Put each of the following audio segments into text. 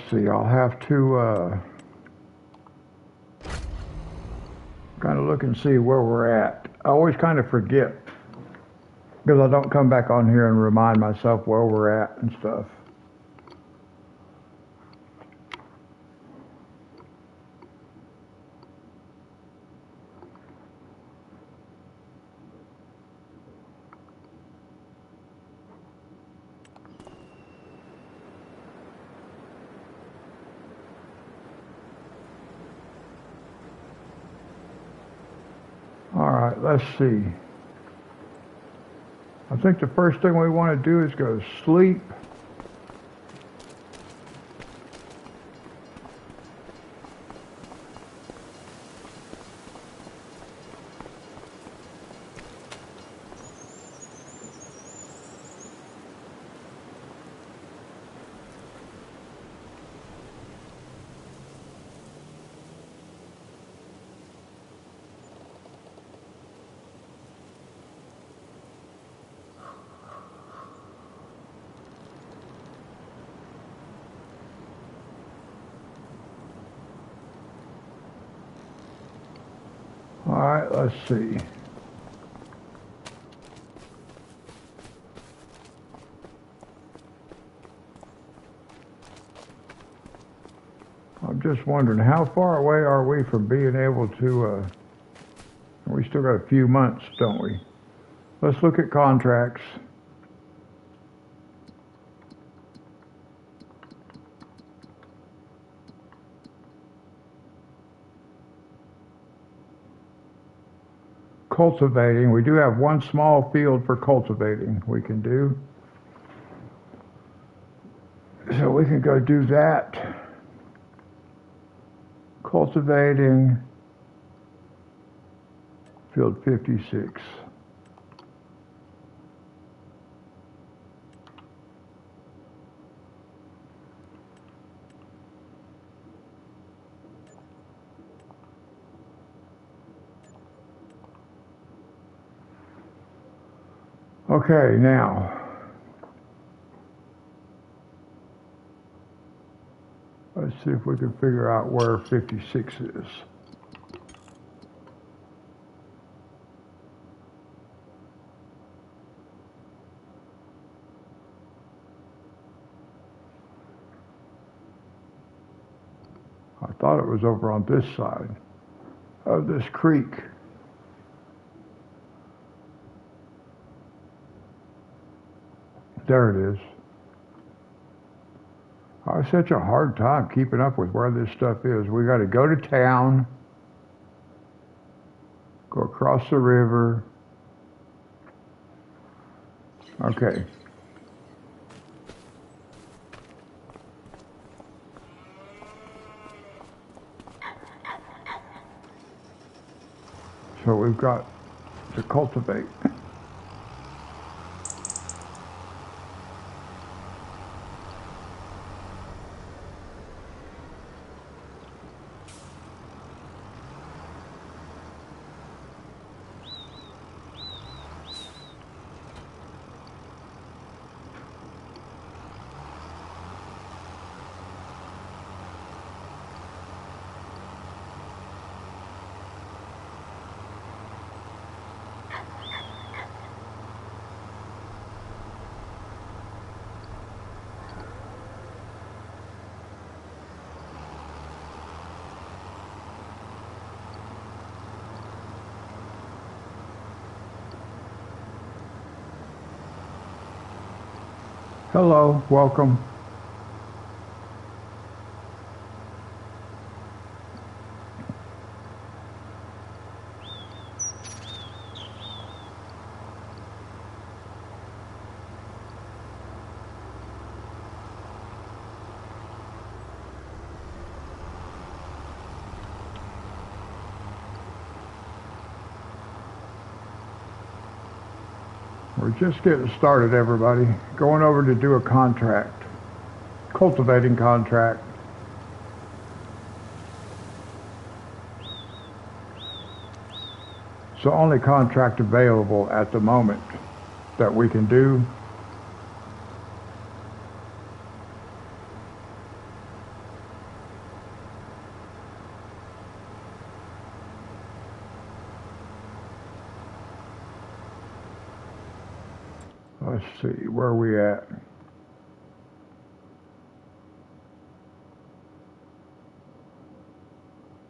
see, I'll have to kind of look and see where we're at. I always kind of forget because I don't come back on here and remind myself where we're at and stuff. All right, let's see. I think the first thing we want to do is go to sleep. All right, let's see. I'm just wondering, how far away are we from being able to, we still got a few months, don't we? Let's look at contracts. Cultivating, we do have one small field for cultivating we can do. So we can go do that. Cultivating, field 56. Okay, now, let's see if we can figure out where 56 is. I thought it was over on this side of this creek. There it is. I have such a hard time keeping up with where this stuff is. We got to go to town, go across the river. Okay. So we've got to cultivate. Hello, welcome. We're just getting started, everybody. Going over to do a contract, cultivating contract. It's the only contract available at the moment that we can do. Let's see, where are we at?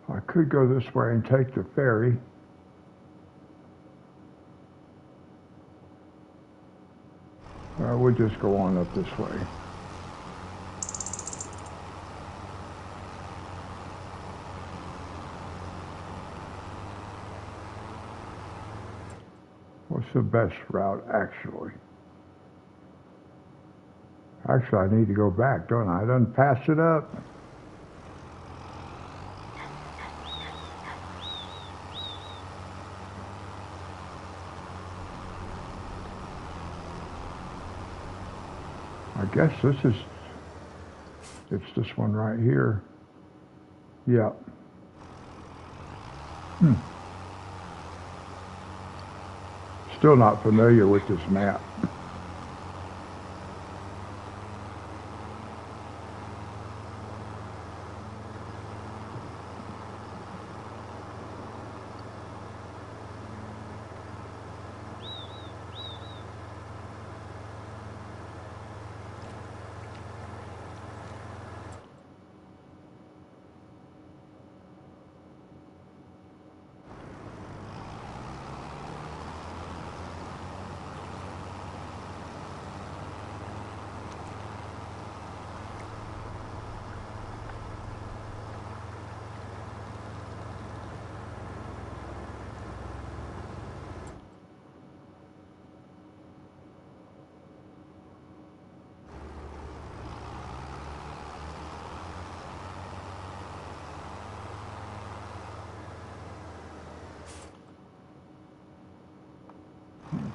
I could go this way and take the ferry. We'll just go on up this way. What's the best route, actually? Actually, I need to go back, don't I? I done passed it up. I guess it's this one right here. Yep. Still not familiar with this map.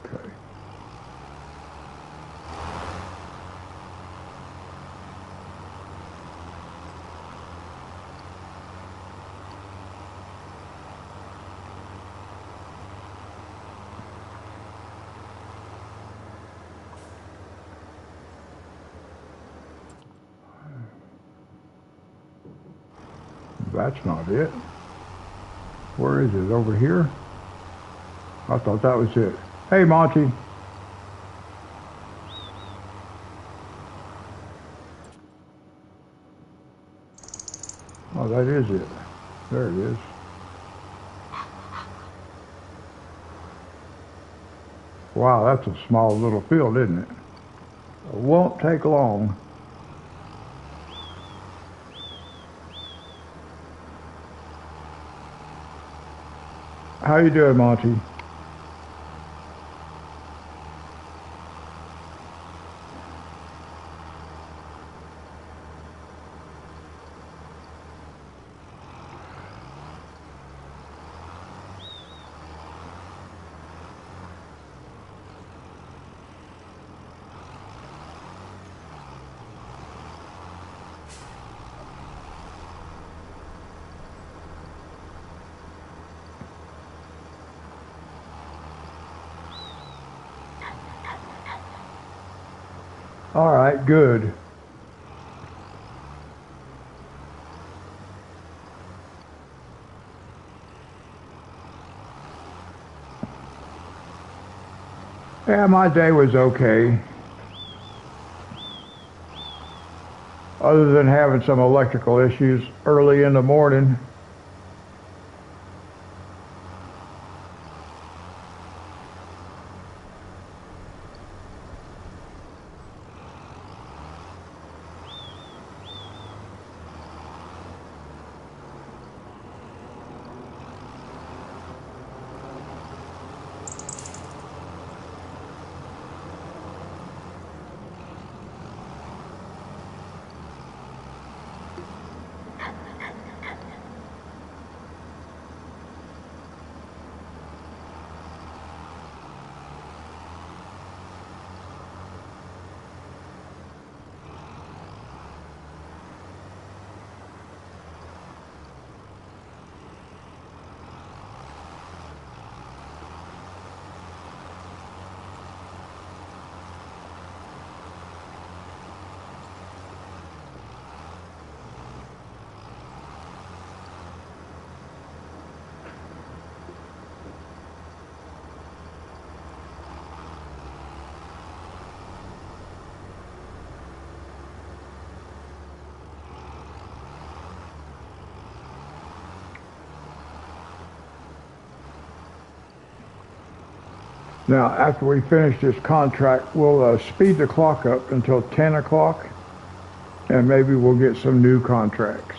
Okay. That's not it. Where is it? Over here? I thought that was it. Hey, Monty. Oh, that is it. There it is. Wow, that's a small little field, isn't it? It won't take long. How you doing, Monty? All right, good. Yeah, my day was okay. Other than having some electrical issues early in the morning. Now, after we finish this contract, we'll speed the clock up until 10 o'clock, and maybe we'll get some new contracts.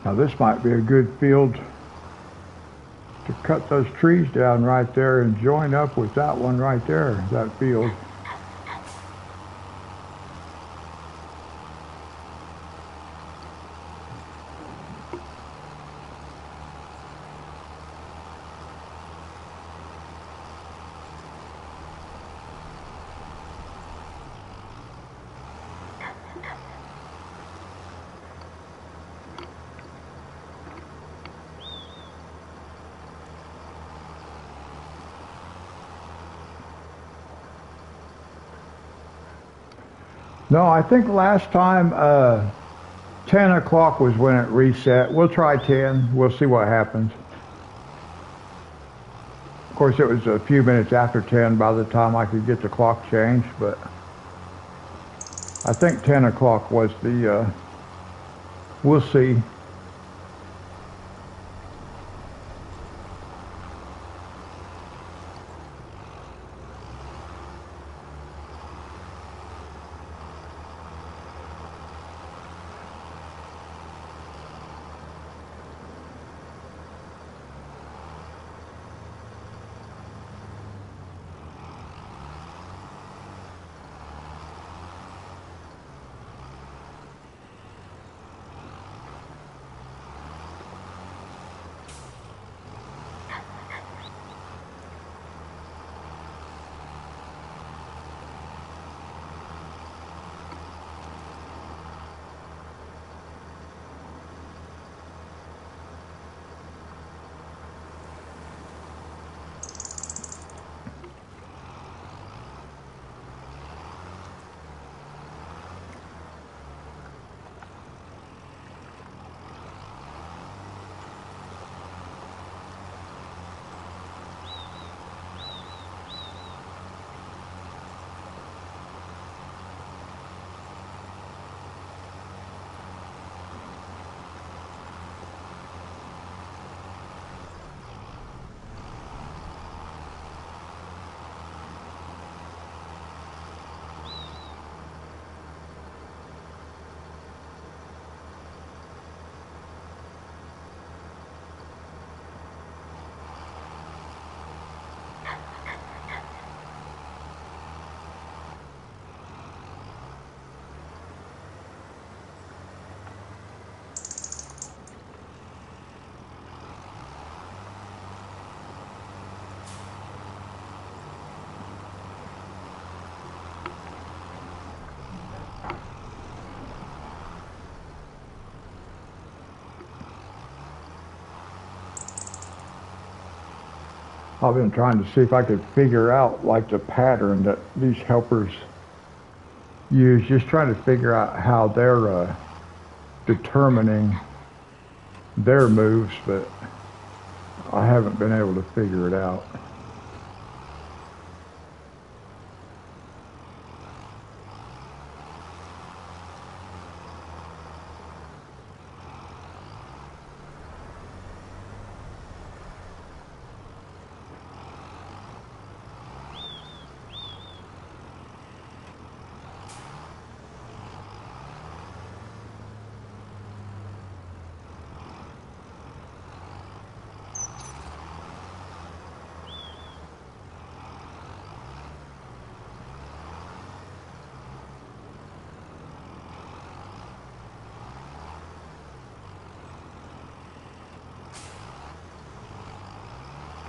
Now this might be a good field to cut those trees down right there and join up with that one right there, that field. No, I think last time 10 o'clock was when it reset. We'll try 10. We'll see what happens. Of course, it was a few minutes after 10 by the time I could get the clock changed, but I think 10 o'clock was the, we'll see. I've been trying to see if I could figure out like the pattern that these helpers use, just trying to figure out how they're determining their moves, but I haven't been able to figure it out.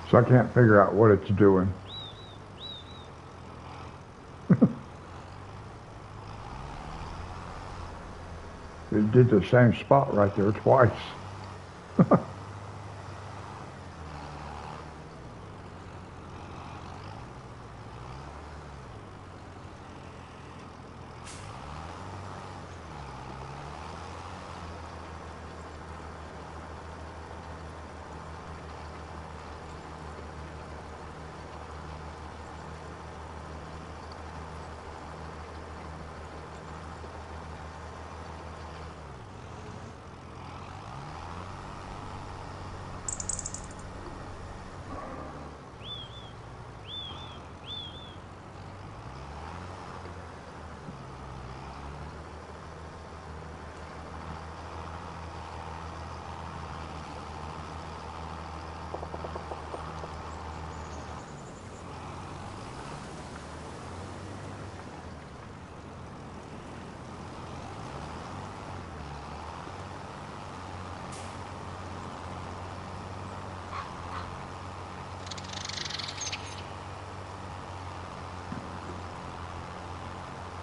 So I can't figure out what it's doing. It did the same spot right there twice.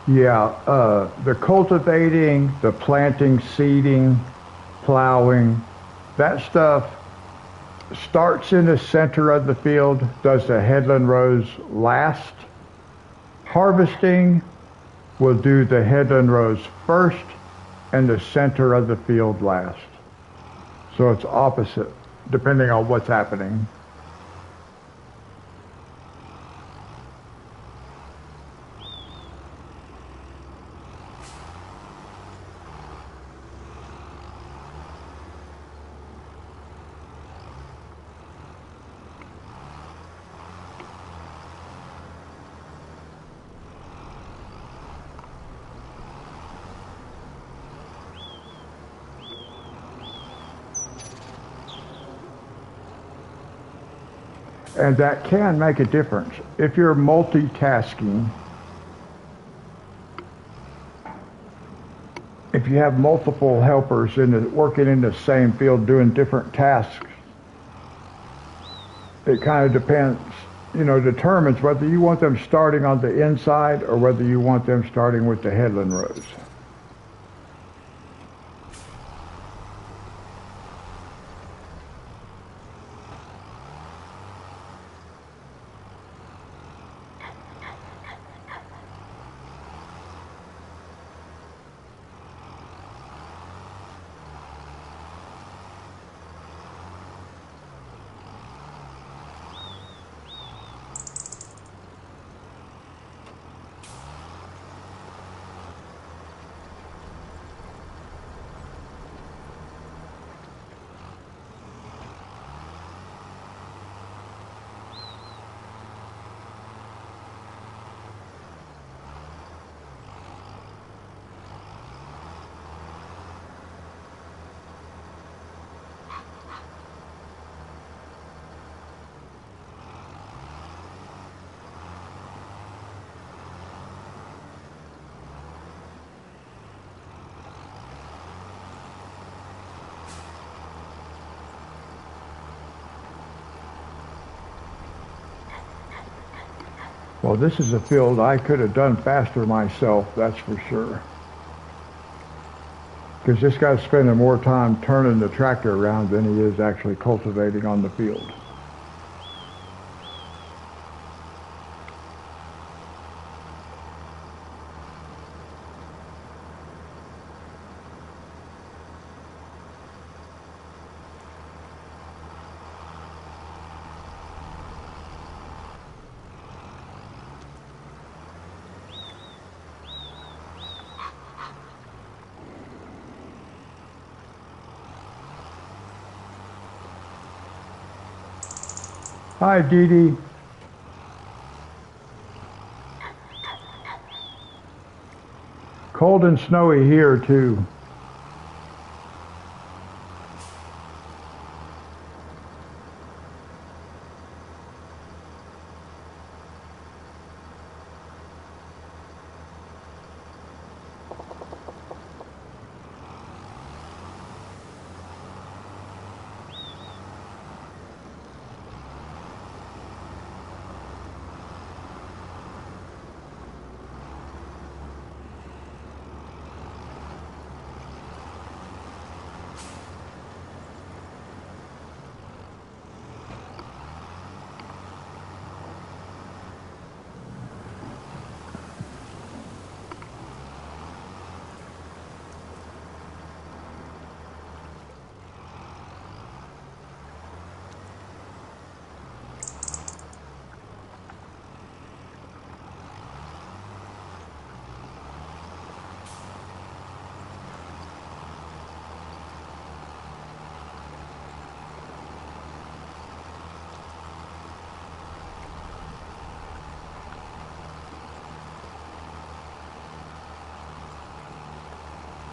Yeah, the cultivating, the planting, seeding, plowing, that stuff starts in the center of the field, does the headland rows last. Harvesting will do the headland rows first and the center of the field last. So it's opposite, depending on what's happening. And that can make a difference. If you're multitasking, if you have multiple helpers working in the same field doing different tasks, it kind of depends, determines whether you want them starting on the inside or whether you want them starting with the headland rows. Well, this is a field I could have done faster myself, that's for sure. Because this guy's spending more time turning the tractor around than he is actually cultivating on the field. Hi, Dee Dee. Cold and snowy here, too.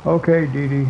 Okay, Dee Dee.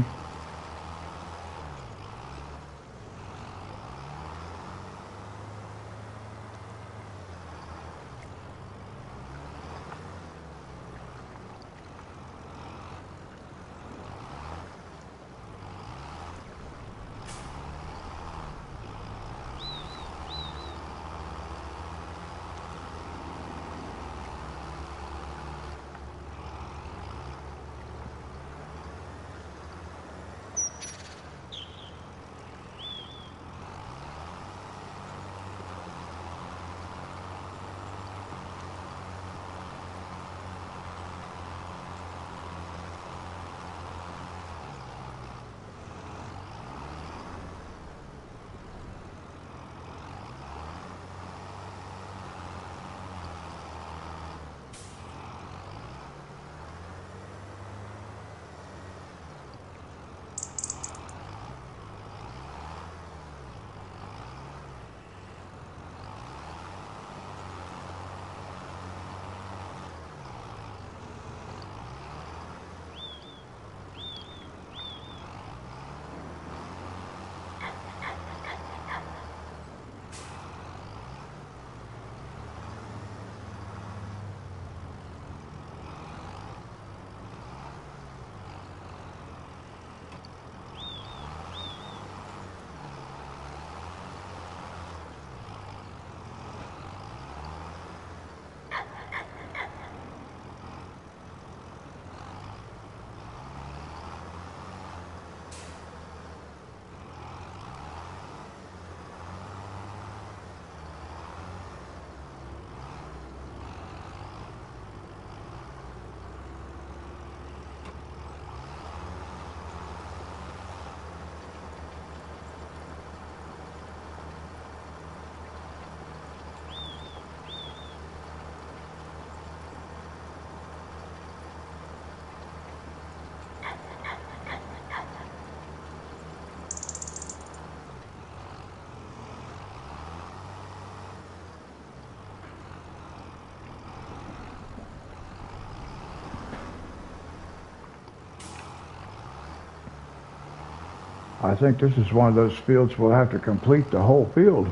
I think this is one of those fields we'll have to complete the whole field.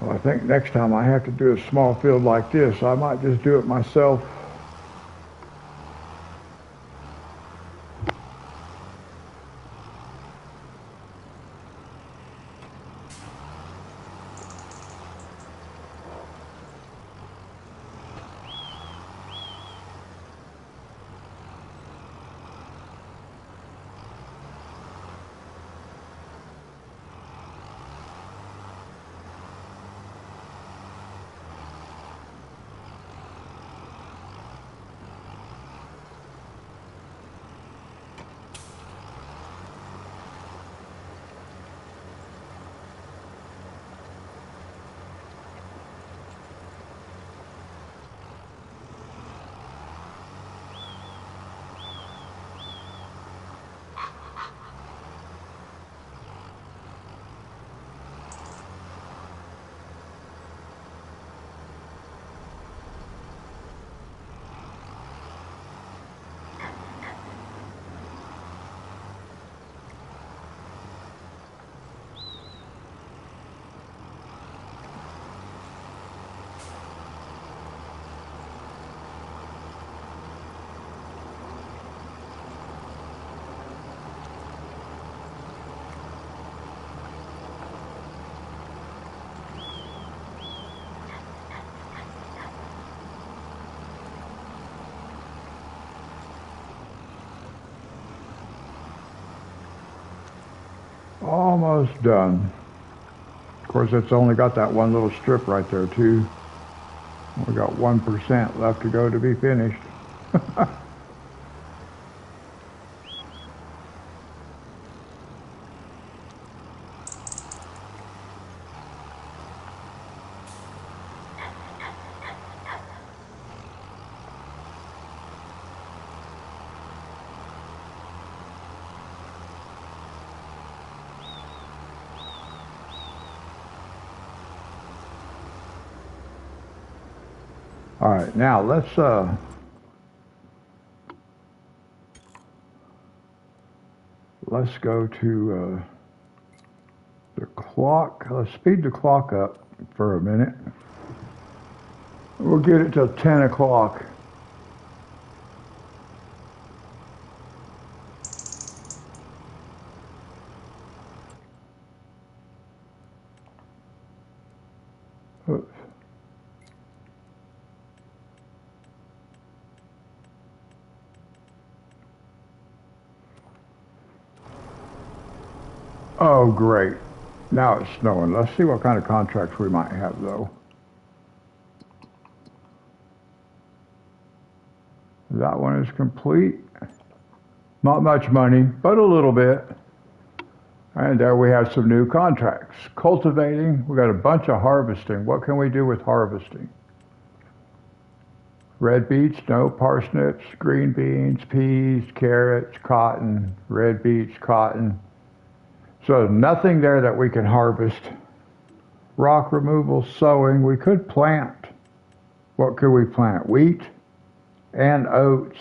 Well, I think next time I have to do a small field like this, I might just do it myself. Almost done. Of course, it's only got that one little strip right there too. We got 1% left to go to be finished. All right, now let's go to the clock. Let's speed the clock up for a minute. We'll get it till 10 o'clock. Oops. Oh, great. Now it's snowing. Let's see what kind of contracts we might have, though. That one is complete. Not much money, but a little bit. And there we have some new contracts. Cultivating, we got a bunch of harvesting. What can we do with harvesting? Red beets, no. Parsnips, green beans, peas, carrots, cotton, red beets, cotton. So nothing there that we can harvest. Rock removal, sowing, we could plant. What could we plant? Wheat and oats,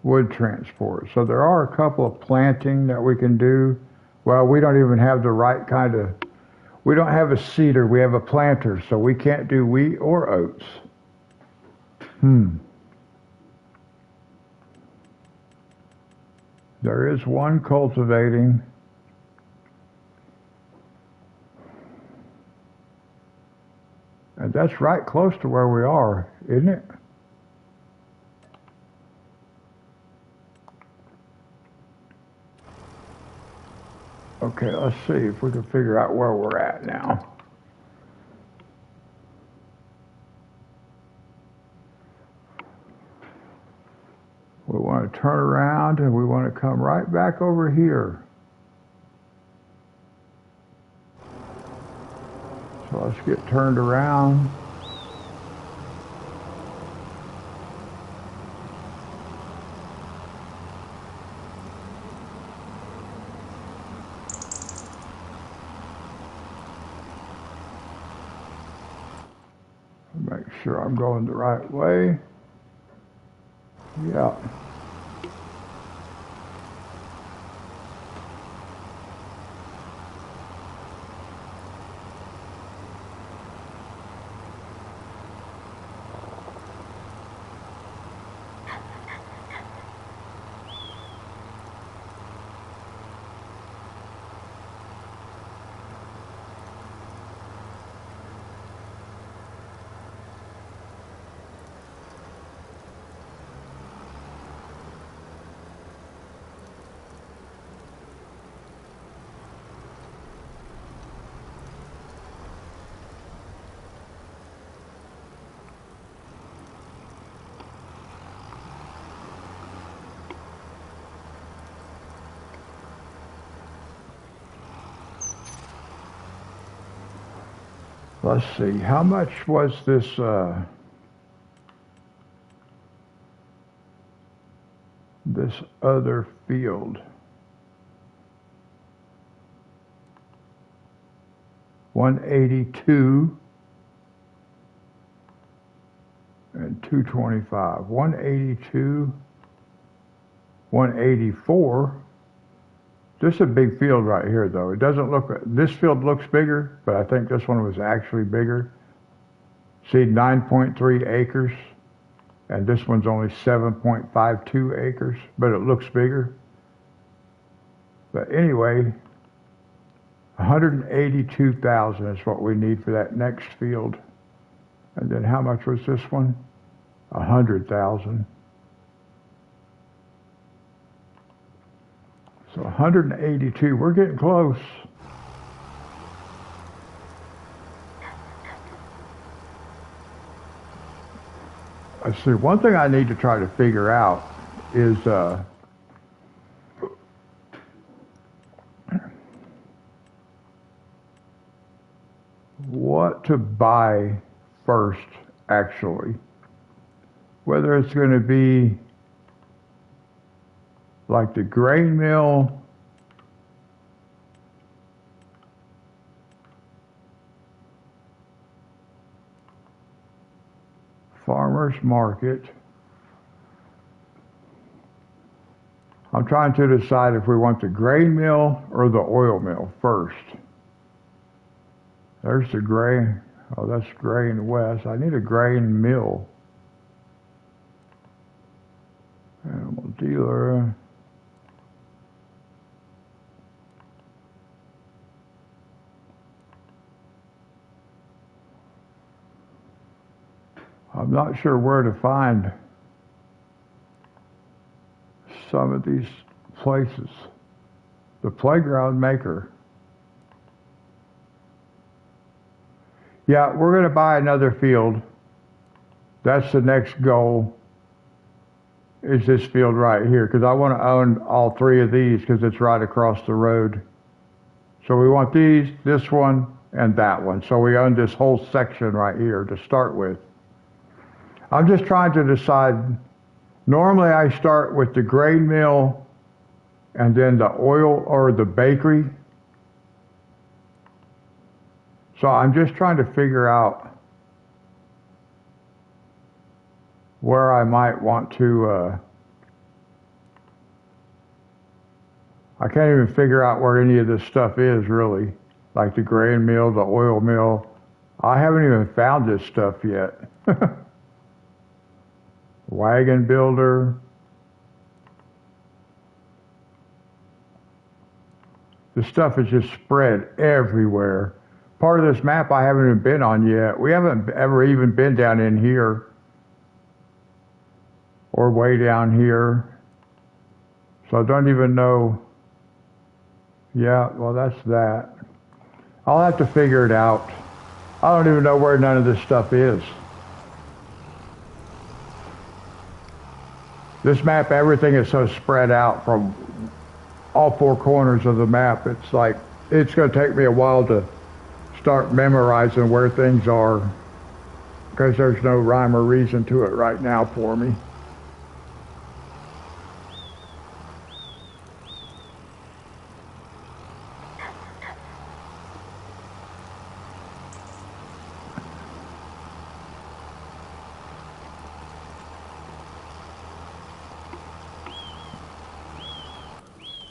wood transport. So there are a couple of planting that we can do. Well, we don't even have the right kind of, we don't have a seeder, we have a planter, so we can't do wheat or oats. There is one cultivating. And that's right close to where we are, isn't it? Okay, let's see if we can figure out where we're at now. We want to turn around and we want to come right back over here. So let's get turned around. Make sure I'm going the right way. Yeah. Let's see, how much was this this other field? 182 and 225. 182, 184. This is a big field right here, though. It doesn't look, this field looks bigger, but I think this one was actually bigger. See, 9.3 acres, and this one's only 7.52 acres, but it looks bigger. But anyway, 182,000 is what we need for that next field. And then how much was this one? 100,000. So 182, we're getting close. Let's see, one thing I need to try to figure out is what to buy first, actually. Whether it's going to be like the grain mill, farmer's market. I'm trying to decide if we want the grain mill or the oil mill first. There's the grain. Oh, that's grain west. I need a grain mill. Animal dealer. I'm not sure where to find some of these places. The playground maker. Yeah, we're going to buy another field. That's the next goal, is this field right here, because I want to own all three of these because it's right across the road. So we want these, this one, and that one. So we own this whole section right here to start with. I'm just trying to decide. Normally I start with the grain mill and then the oil or the bakery. So I'm just trying to figure out where I might want to, I can't even figure out where any of this stuff is really, like the grain mill, the oil mill. I haven't even found this stuff yet. Wagon builder. The stuff is just spread everywhere. Part of this map I haven't even been on yet. We haven't ever even been down in here or way down here. So I don't even know. Yeah, well, that's that. I'll have to figure it out. I don't even know where none of this stuff is. This map, everything is so spread out from all four corners of the map. It's like, it's going to take me a while to start memorizing where things are, because there's no rhyme or reason to it right now for me.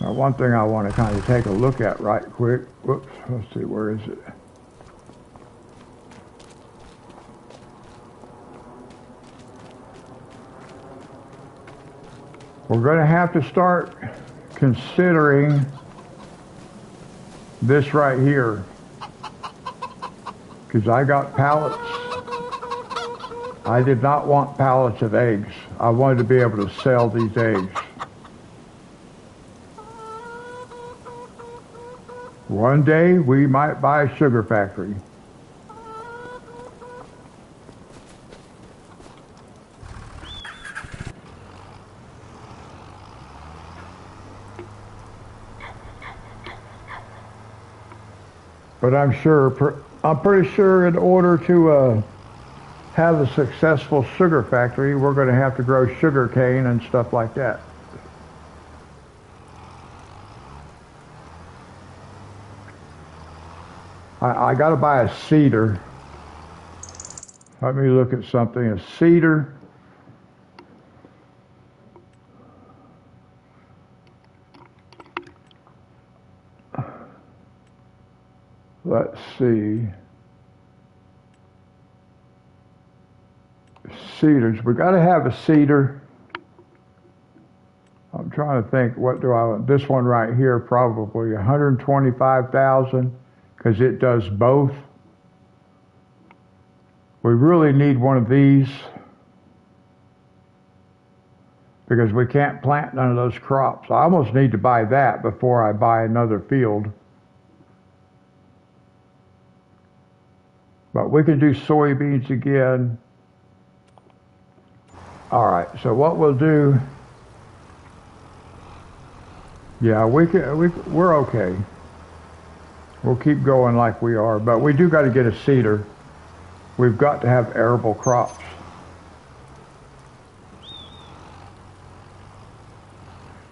Now, one thing I want to kind of take a look at right quick. Whoops, let's see, where is it? We're going to have to start considering this right here, because I got pallets. I did not want pallets of eggs. I wanted to be able to sell these eggs. One day we might buy a sugar factory. But I'm pretty sure in order to have a successful sugar factory, we're going to have to grow sugar cane and stuff like that. I got to buy a seeder. Let me look at something. A seeder. Let's see. Seeders. We got to have a seeder. I'm trying to think. What do I want? This one right here, probably 125,000. Because it does both. We really need one of these. because we can't plant none of those crops. I almost need to buy that before I buy another field. But we can do soybeans again. All right, so what we'll do, yeah, we're okay. We'll keep going like we are, but we do got to get a seeder. We've got to have arable crops.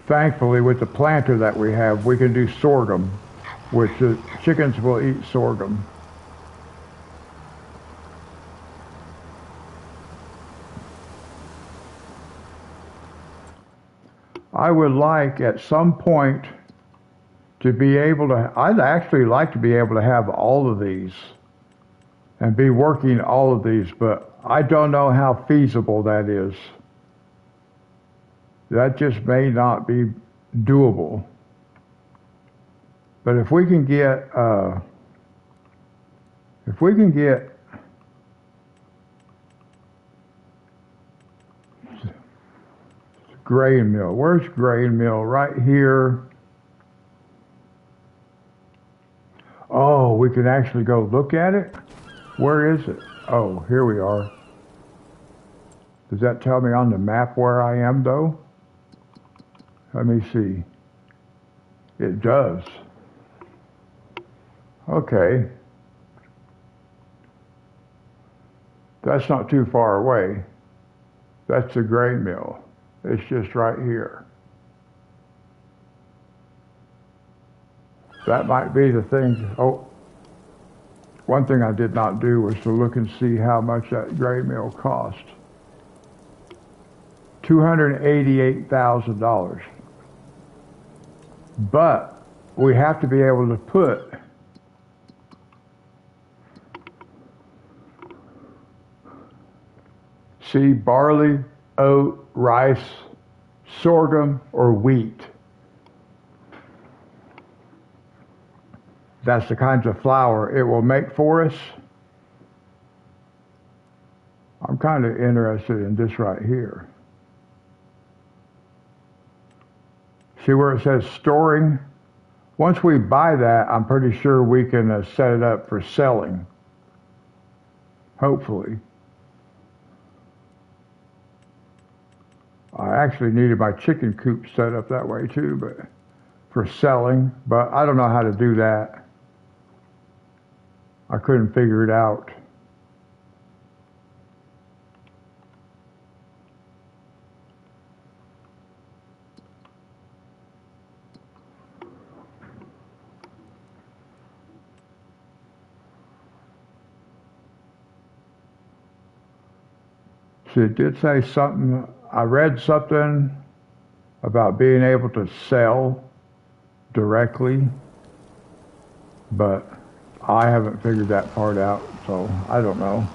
Thankfully, with the planter that we have, we can do sorghum, which the chickens will eat sorghum. I would like at some point to be able to, I'd actually like to be able to have all of these and be working all of these, but I don't know how feasible that is. That just may not be doable. But if we can get grain mill. Where's grain mill? Right here. Oh, we can actually go look at it? Where is it? Oh, here we are. Does that tell me on the map where I am though? Let me see. It does. Okay. That's not too far away. That's the grain mill. It's just right here. That might be the thing. Oh, one thing I did not do was to look and see how much that grain mill cost. $288,000. But we have to be able to put barley, oat, rice, sorghum, or wheat. That's the kinds of flour it will make for us. I'm kind of interested in this right here. See where it says storing? Once we buy that, I'm pretty sure we can set it up for selling. Hopefully. I actually needed my chicken coop set up that way too, but for selling, but I don't know how to do that. I couldn't figure it out. See, it did say something, I read something about being able to sell directly, but I haven't figured that part out, so I don't know.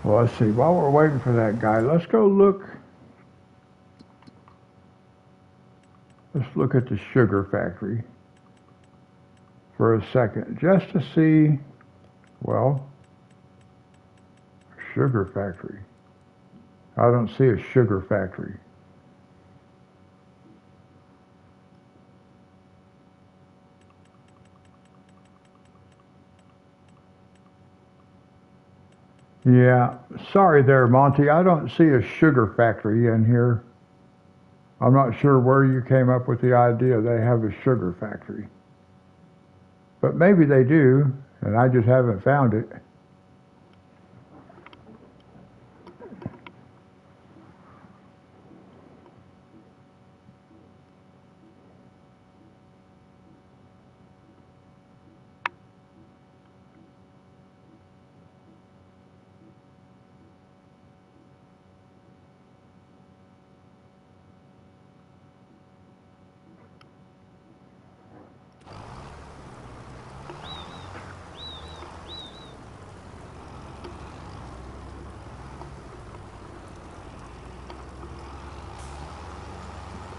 Well, let's see, while we're waiting for that guy, let's go look. Let's look at the sugar factory for a second, just to see, well, sugar factory. I don't see a sugar factory. Yeah, sorry there, Monty. I don't see a sugar factory in here. I'm not sure where you came up with the idea they have a sugar factory. But maybe they do, and I just haven't found it.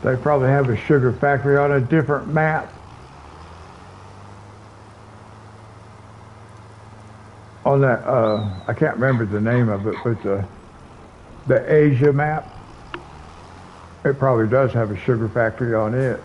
They probably have a sugar factory on a different map. On that, I can't remember the name of it, but the Asia map, it probably does have a sugar factory on it.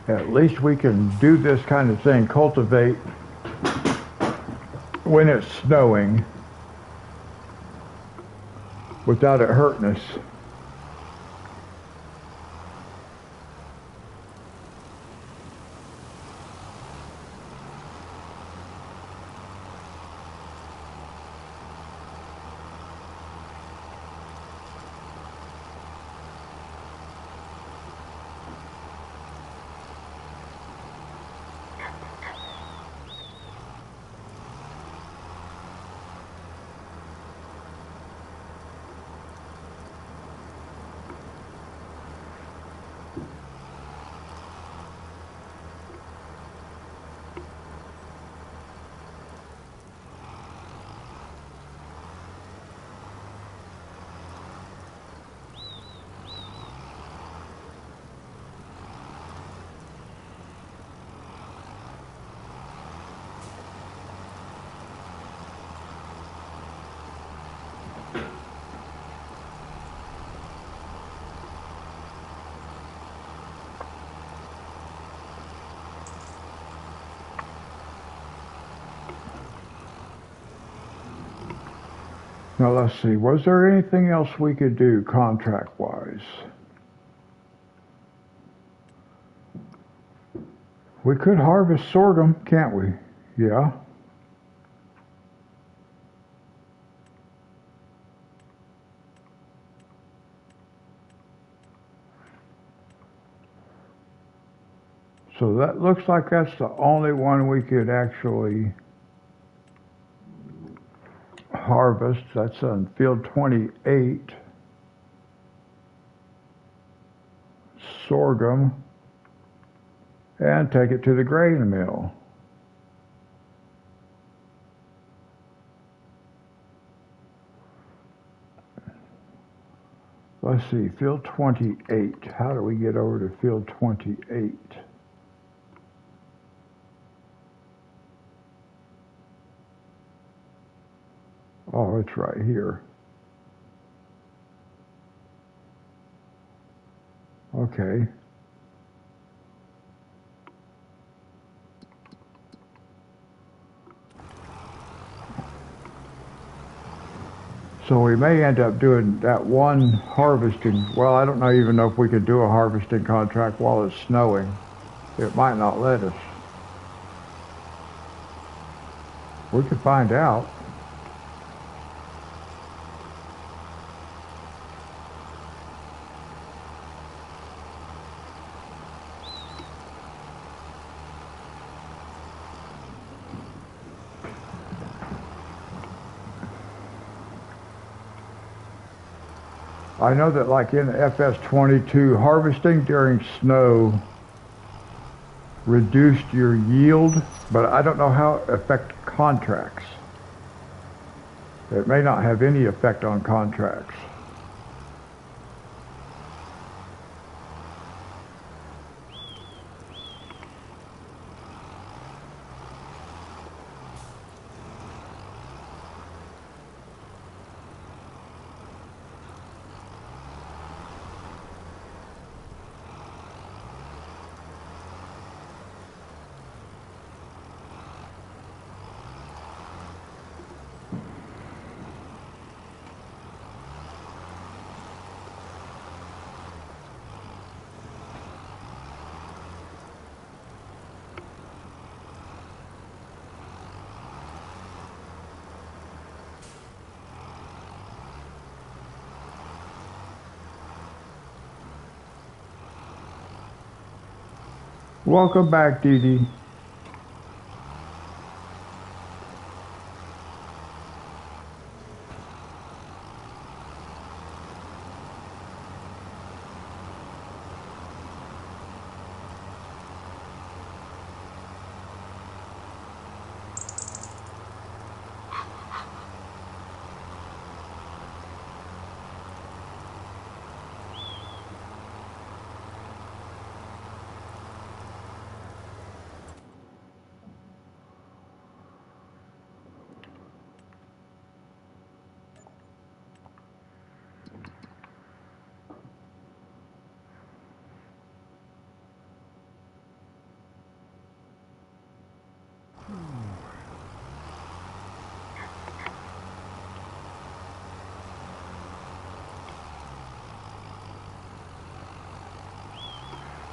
At least we can do this kind of thing, cultivate when it's snowing without it hurting us. Now let's see, was there anything else we could do contract-wise? We could harvest sorghum, can't we? Yeah. So that looks like that's the only one we could actually harvest. That's on field 28. Sorghum. And take it to the grain mill. Let's see, field 28. How do we get over to field 28? Oh, it's right here. Okay. So we may end up doing that one harvesting. Well, I don't even know if we could do a harvesting contract while it's snowing. It might not let us. We could find out. I know that like in FS22, harvesting during snow reduced your yield, but I don't know how it affects contracts. It may not have any effect on contracts. Welcome back, Dee Dee.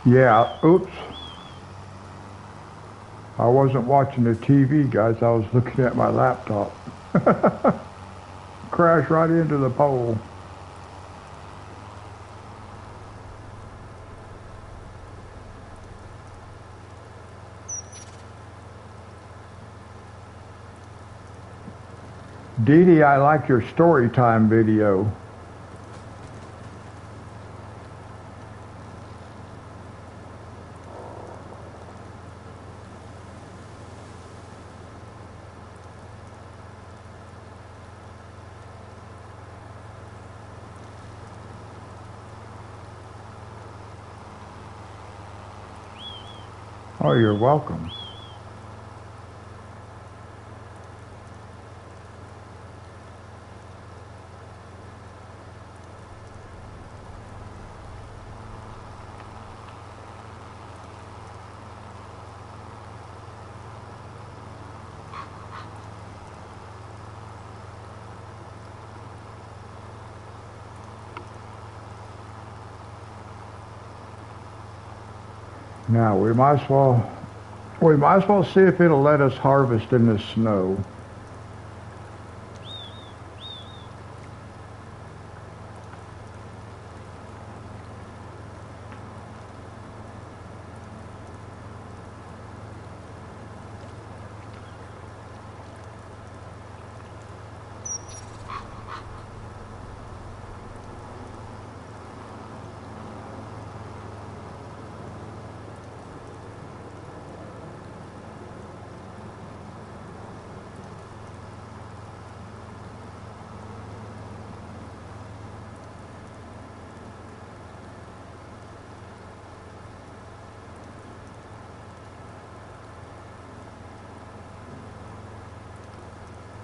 Yeah, oops. I wasn't watching the TV, guys. I was looking at my laptop. Crashed right into the pole. Dee Dee, I like your story time video. Oh, you're welcome. Now we might as well see if it'll let us harvest in the snow.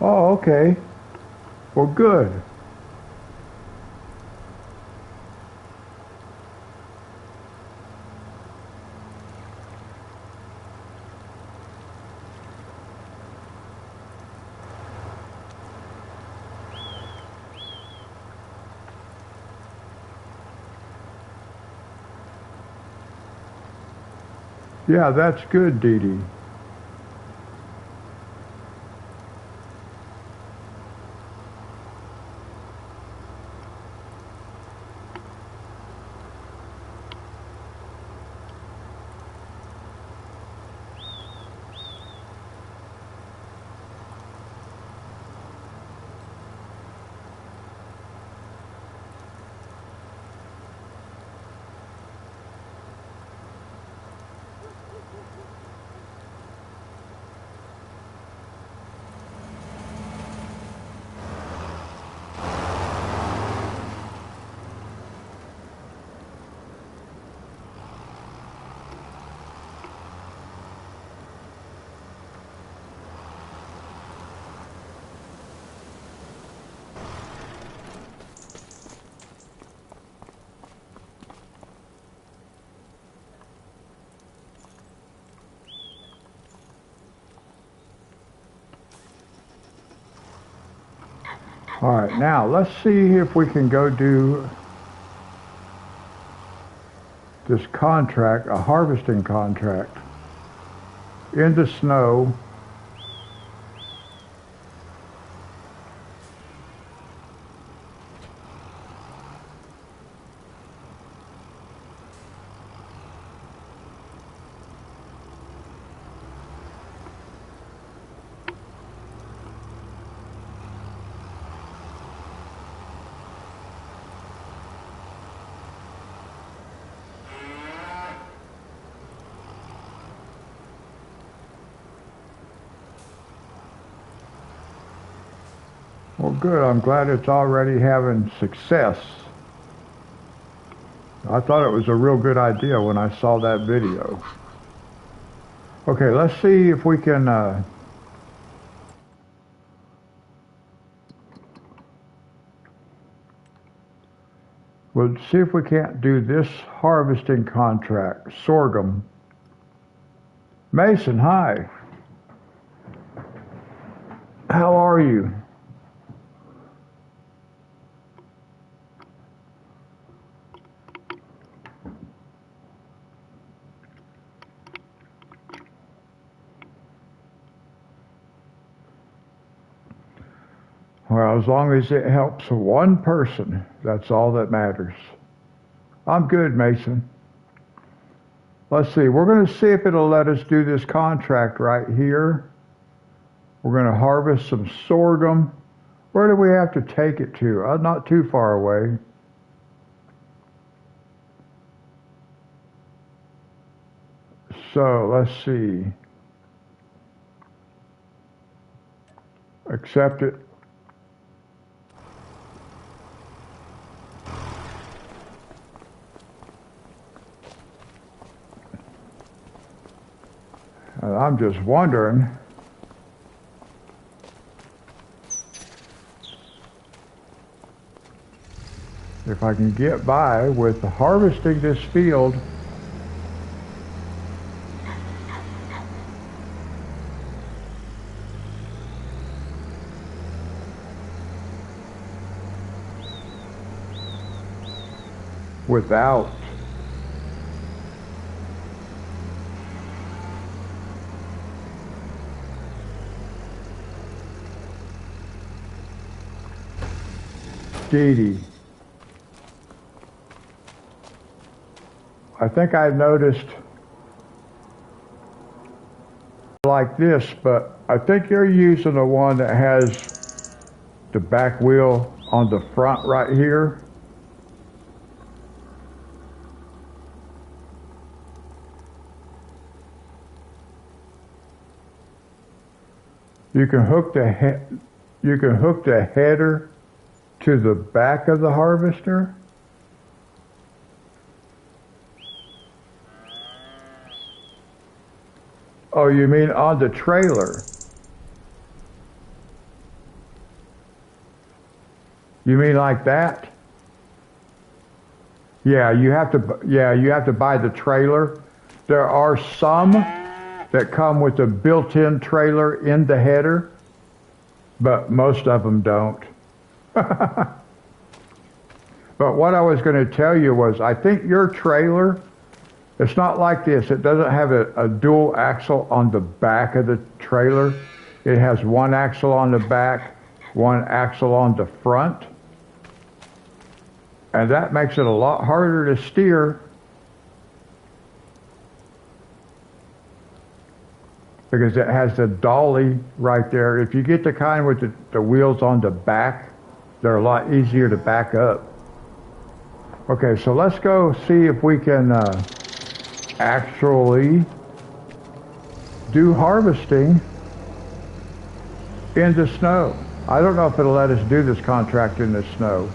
Oh, okay. Well, good. Yeah, that's good, Dee Dee. All right, now let's see if we can go do this contract, a harvesting contract, in the snow. Well, good. I'm glad it's already having success. I thought it was a real good idea when I saw that video. Okay, let's see if we can we'll see if we can't do this harvesting contract, sorghum. Mason, hi. How are you? Well, as long as it helps one person, that's all that matters. I'm good, Mason. Let's see. We're going to see if it'll let us do this contract right here. We're going to harvest some sorghum. Where do we have to take it to? Not too far away. So let's see. Accept it. And I'm just wondering if I can get by with harvesting this field without Dee Dee. I think I've noticed like this, but I think you're using the one that has the back wheel on the front right here. You can hook the header to the back of the harvester. Oh, you mean on the trailer? You mean like that? Yeah, you have to buy the trailer. There are some that come with a built-in trailer in the header, but most of them don't. But what I was going to tell you was, I think your trailer, it's not like this. It doesn't have a dual axle on the back of the trailer. It has one axle on the back, one axle on the front. And that makes it a lot harder to steer, because it has the dolly right there. If you get the kind with the wheels on the back, they're a lot easier to back up. Okay, so let's go see if we can actually do harvesting in the snow. I don't know if it'll let us do this contract in the snow.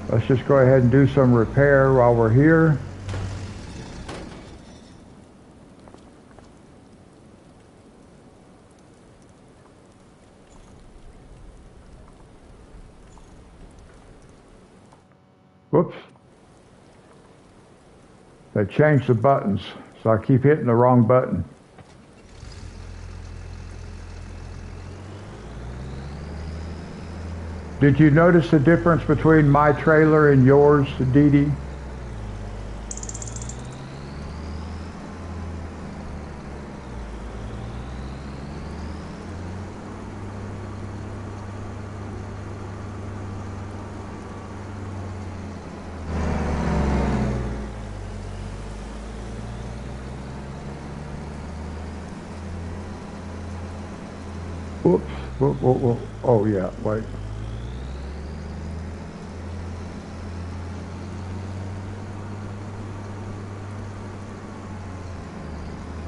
Let's just go ahead and do some repair while we're here. Whoops. They changed the buttons, so I keep hitting the wrong button. Did you notice the difference between my trailer and yours, Dee Dee? Whoops. Whoa. Oh, yeah, wait.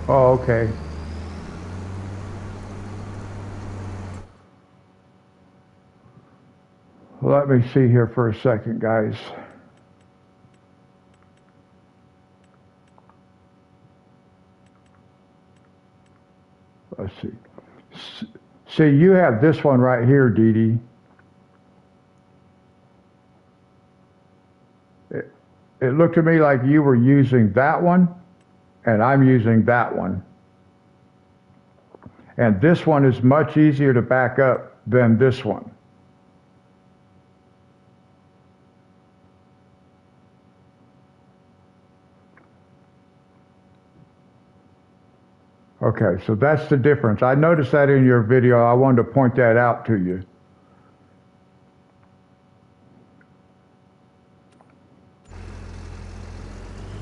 Oh, okay. Let me see here for a second, guys. Let's see. See, you have this one right here, Dee Dee. It looked to me like you were using that one, and I'm using that one. And this one is much easier to back up than this one. Okay, so that's the difference. I noticed that in your video. I wanted to point that out to you.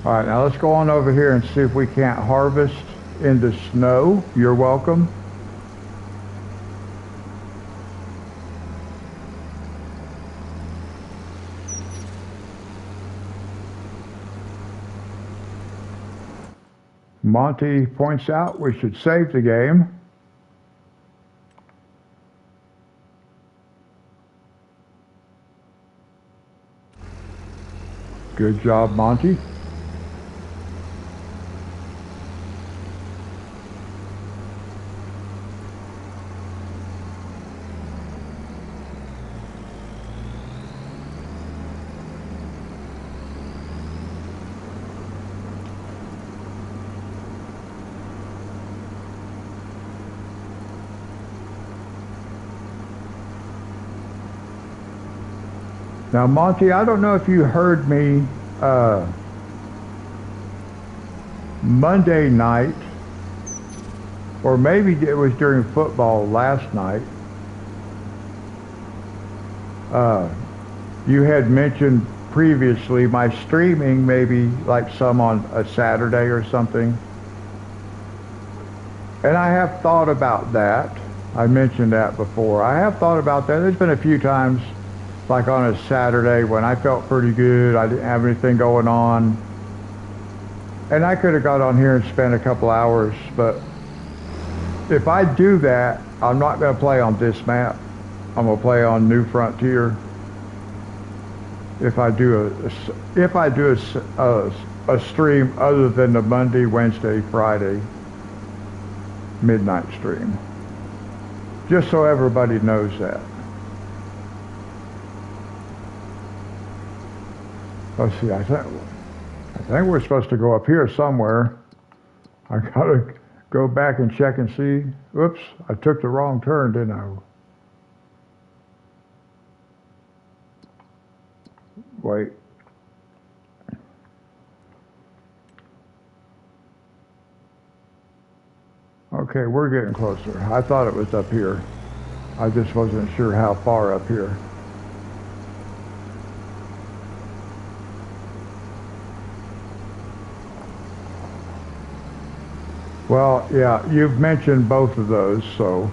All right, now let's go on over here and see if we can't harvest in the snow. You're welcome. Monty points out we should save the game. Good job, Monty. Now, Monty, I don't know if you heard me Monday night, or maybe it was during football last night. You had mentioned previously my streaming, maybe like some on a Saturday or something. And I have thought about that. I mentioned that before. I have thought about that. There's been a few times, like on a Saturday when I felt pretty good, I didn't have anything going on, and I could have got on here and spent a couple hours, but if I do that, I'm not going to play on this map. I'm going to play on New Frontier. If I do a stream other than the Monday, Wednesday, Friday midnight stream, just so everybody knows that. Let's see, I think we're supposed to go up here somewhere. I gotta go back and check and see. Oops, I took the wrong turn, didn't I? Wait. Okay, we're getting closer. I thought it was up here. I just wasn't sure how far up here. Well, yeah, you've mentioned both of those, so.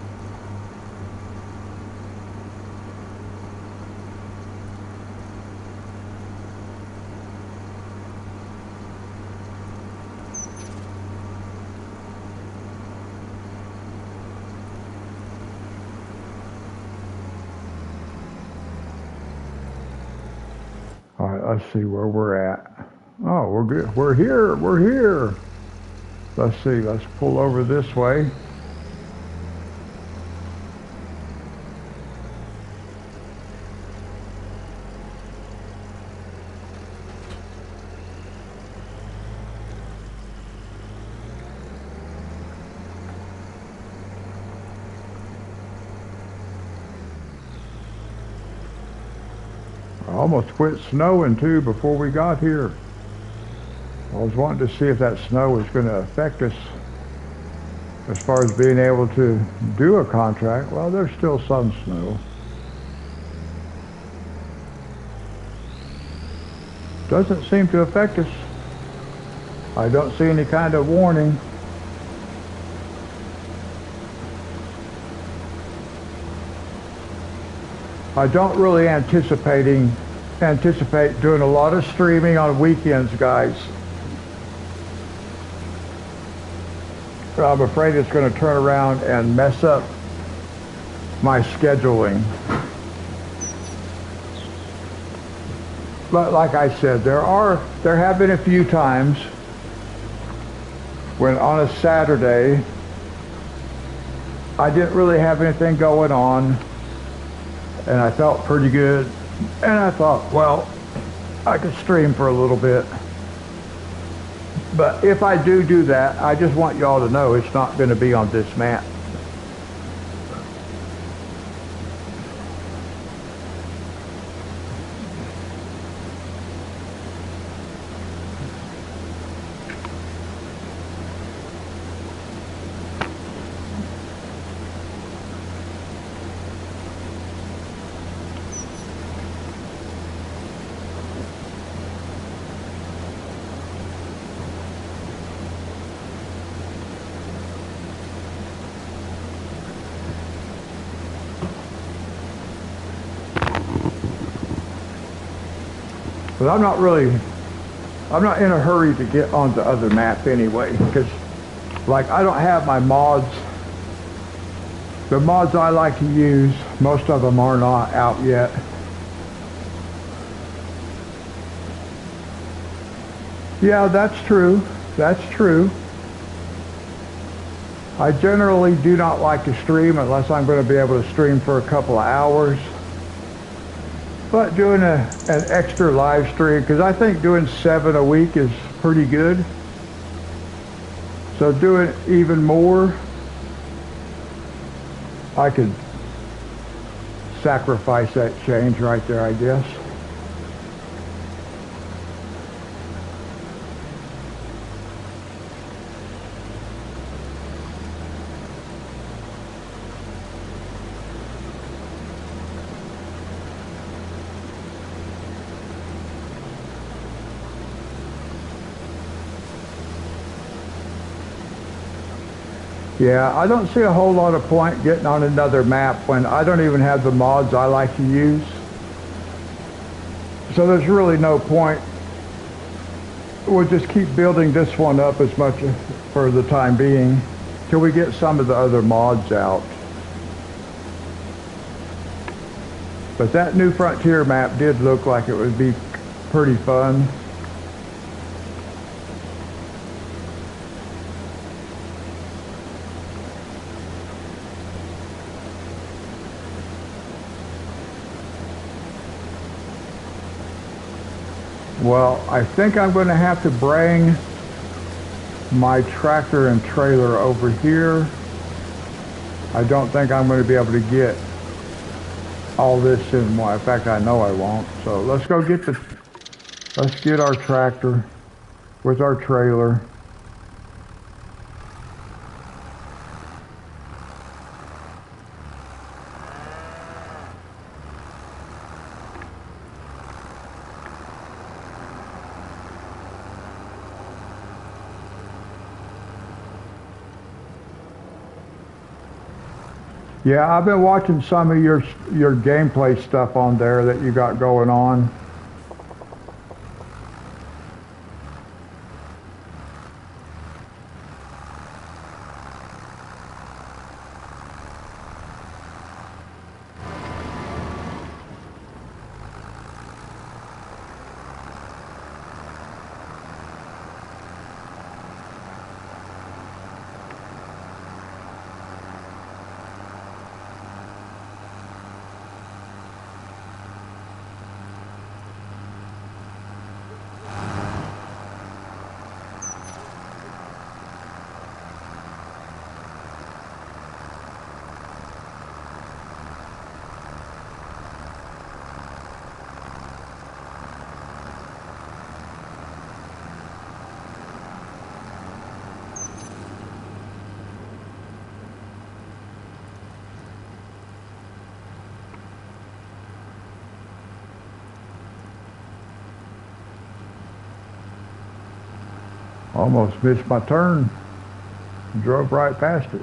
All right, let's see where we're at. Oh, we're good. We're here. We're here. Let's see. Let's pull over this way. Almost quit snowing too before we got here. I was wanting to see if that snow was going to affect us as far as being able to do a contract. Well, there's still some snow. Doesn't seem to affect us. I don't see any kind of warning. I don't really anticipate doing a lot of streaming on weekends, guys. I'm afraid it's going to turn around and mess up my scheduling. But like I said, there have been a few times when on a Saturday I didn't really have anything going on and I felt pretty good, and I thought, well, I could stream for a little bit. But if I do that, I just want y'all to know it's not going to be on this map. But I'm not in a hurry to get on the other map anyway, because like I don't have my mods. The mods I like to use, most of them are not out yet. Yeah, that's true. That's true. I generally do not like to stream unless I'm going to be able to stream for a couple of hours. But doing an extra live stream, because I think doing 7 a week is pretty good. So doing even more, I could sacrifice that change right there, I guess. Yeah, I don't see a whole lot of point getting on another map when I don't even have the mods I like to use. So there's really no point. We'll just keep building this one up as much for the time being till we get some of the other mods out. But that New Frontier map did look like it would be pretty fun. Well, I think I'm going to have to bring my tractor and trailer over here. I don't think I'm going to be able to get all this in one. In fact, I know I won't. So let's get our tractor with our trailer. Yeah, I've been watching some of your gameplay stuff on there that you got going on. Almost missed my turn. Drove right past it.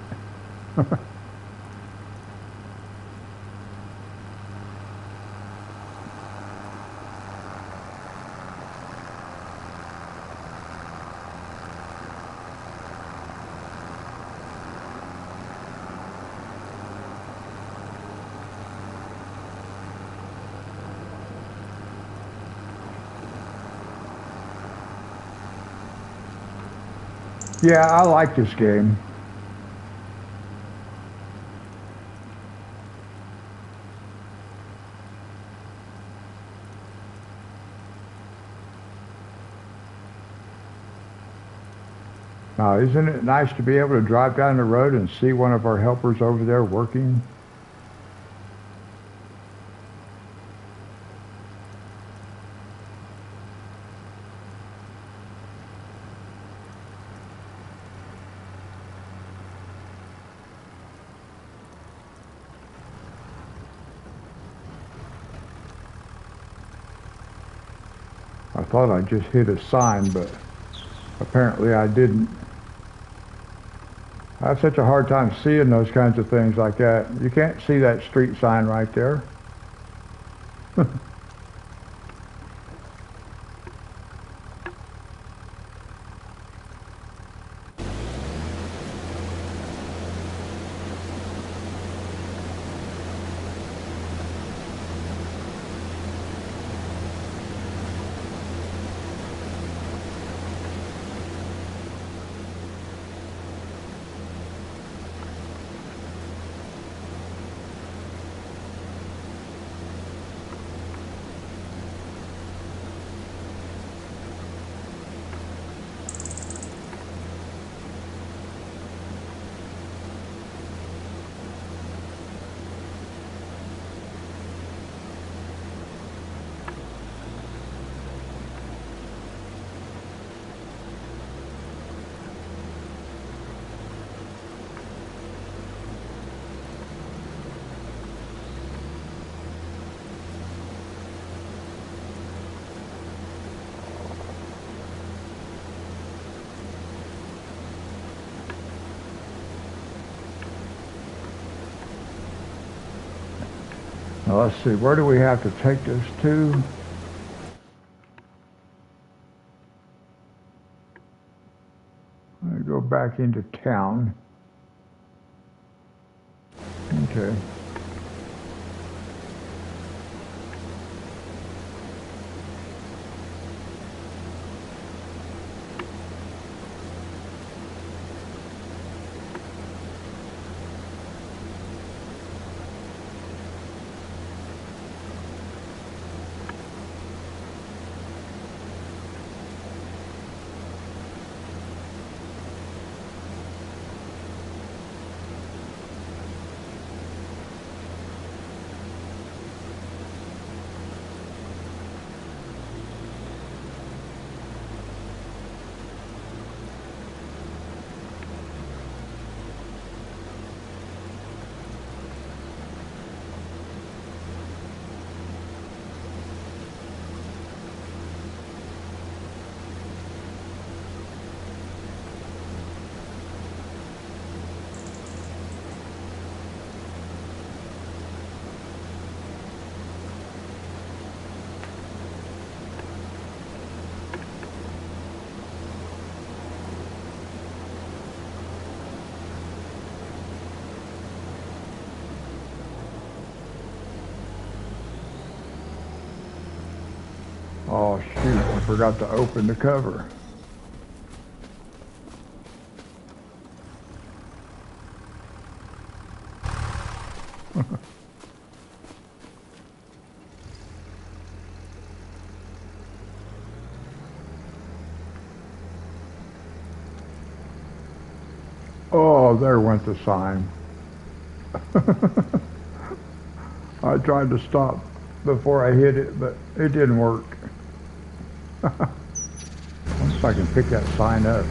Yeah, I like this game. Now, isn't it nice to be able to drive down the road and see one of our helpers over there working? I thought I just hit a sign, but apparently I didn't. I have such a hard time seeing those kinds of things like that. You can't see that street sign right there. Now let's see, where do we have to take this to? I'm gonna go back into town. Okay. Oh shoot, I forgot to open the cover. Oh, there went the sign. I tried to stop before I hit it, but it didn't work. I wonder if I can pick that sign up.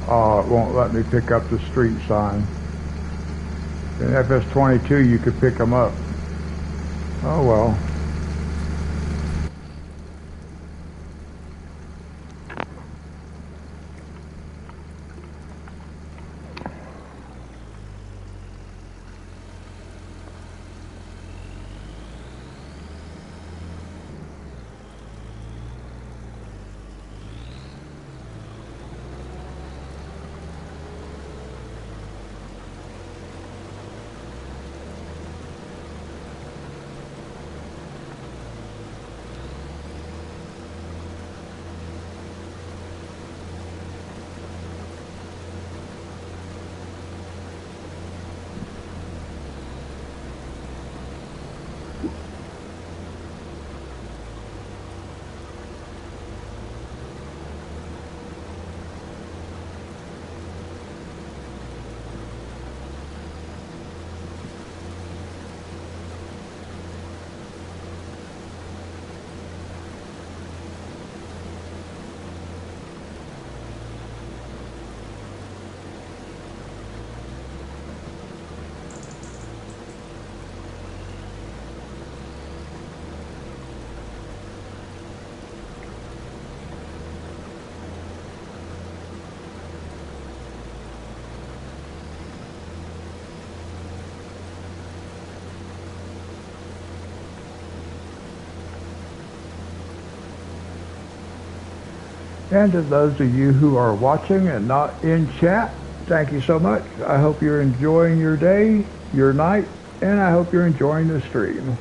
Oh, it won't let me pick up the street sign. In FS22, you could pick them up. Oh well. And to those of you who are watching and not in chat, thank you so much. I hope you're enjoying your day, your night, and I hope you're enjoying the stream.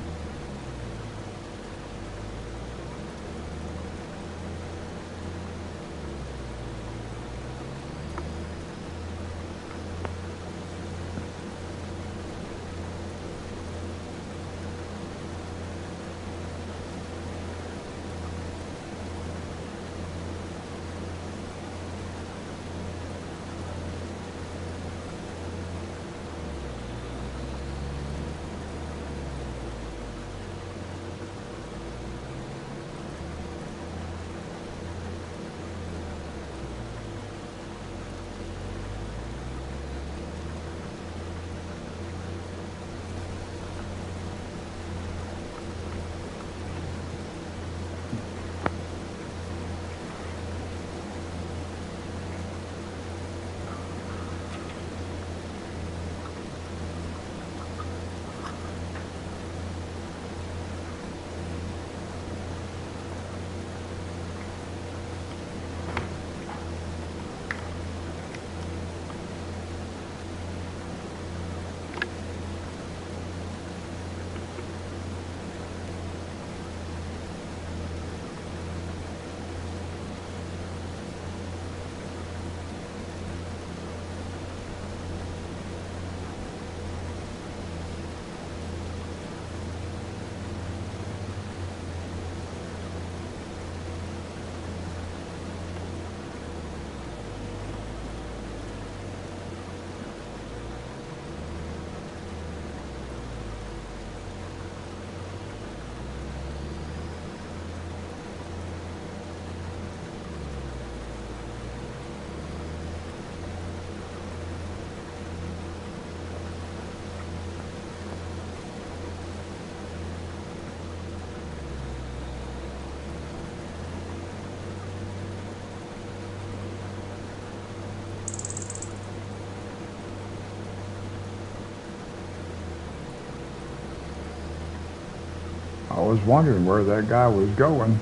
I was wondering where that guy was going.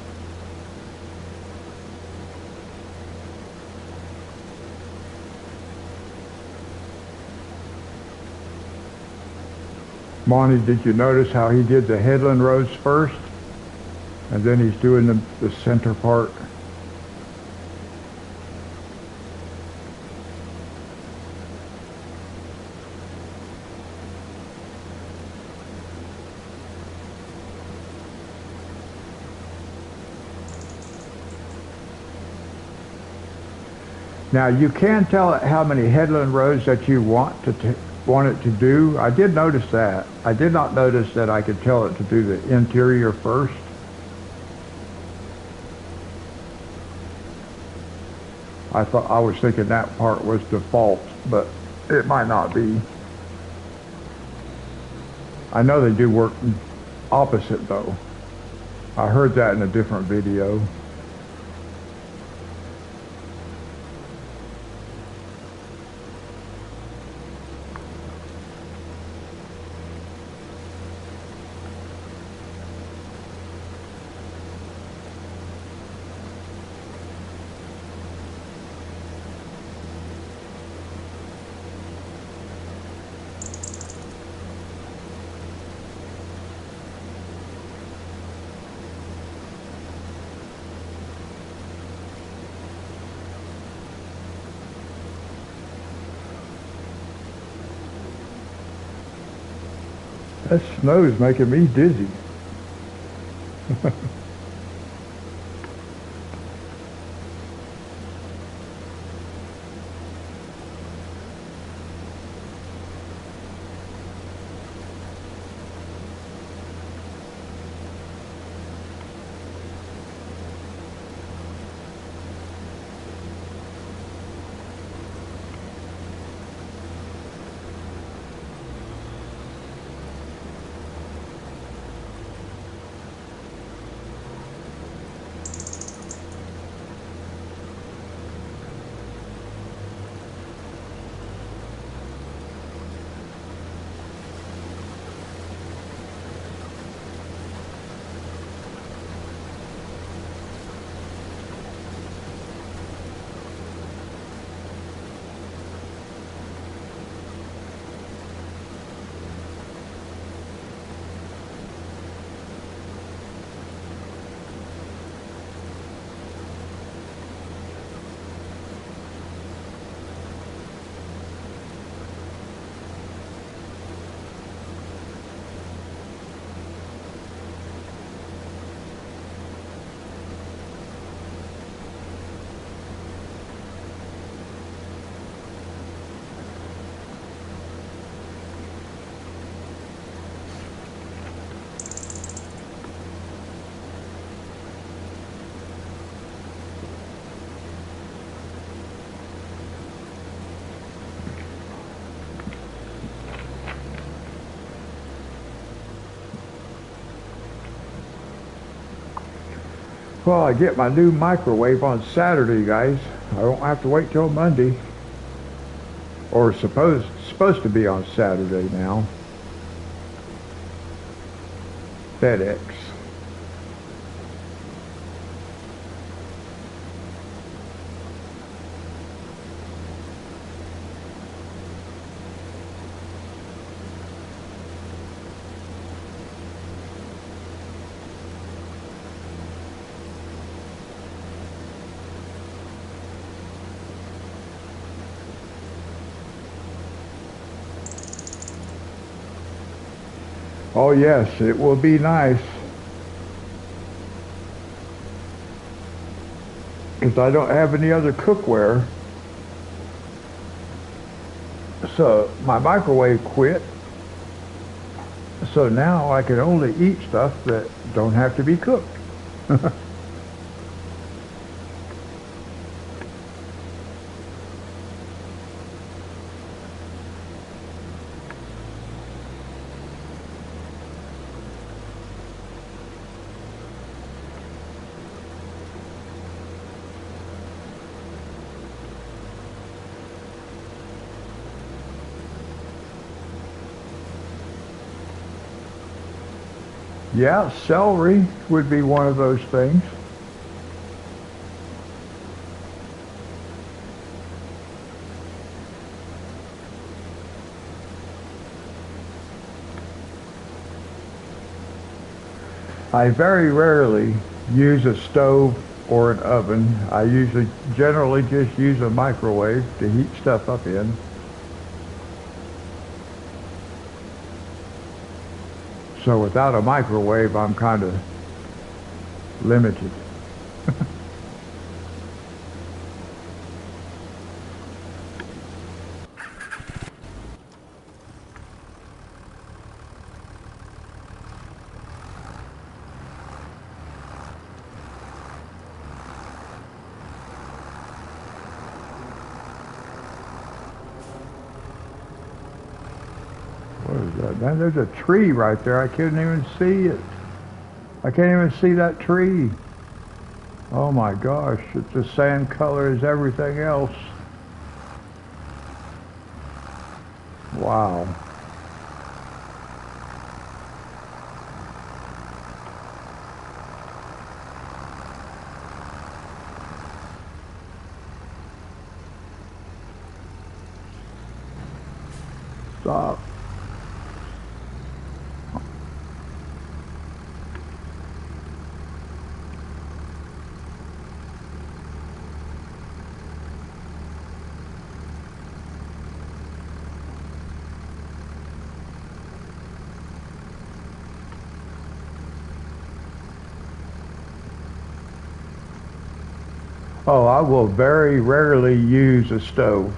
Monty, did you notice how he did the headland rows first? And then he's doing the center part? Now you can tell it how many headland rows that you want it to do. I did notice that. I did not notice that I could tell it to do the interior first. I was thinking that part was default, but it might not be. I know they do work opposite though. I heard that in a different video. That snow is making me dizzy. Well, I get my new microwave on Saturday, guys. I don't have to wait till Monday. Or supposed to be on Saturday now. FedEx. Oh yes, it will be nice. Because I don't have any other cookware. So my microwave quit. So now I can only eat stuff that don't have to be cooked. Yeah, celery would be one of those things. I very rarely use a stove or an oven. I generally just use a microwave to heat stuff up in. So without a microwave, I'm kind of limited. What is that? Man, there's a tree right there. I couldn't even see it. I can't even see that tree. Oh my gosh, it's the same color as everything else. Wow. Stop. Oh, I will very rarely use a stove.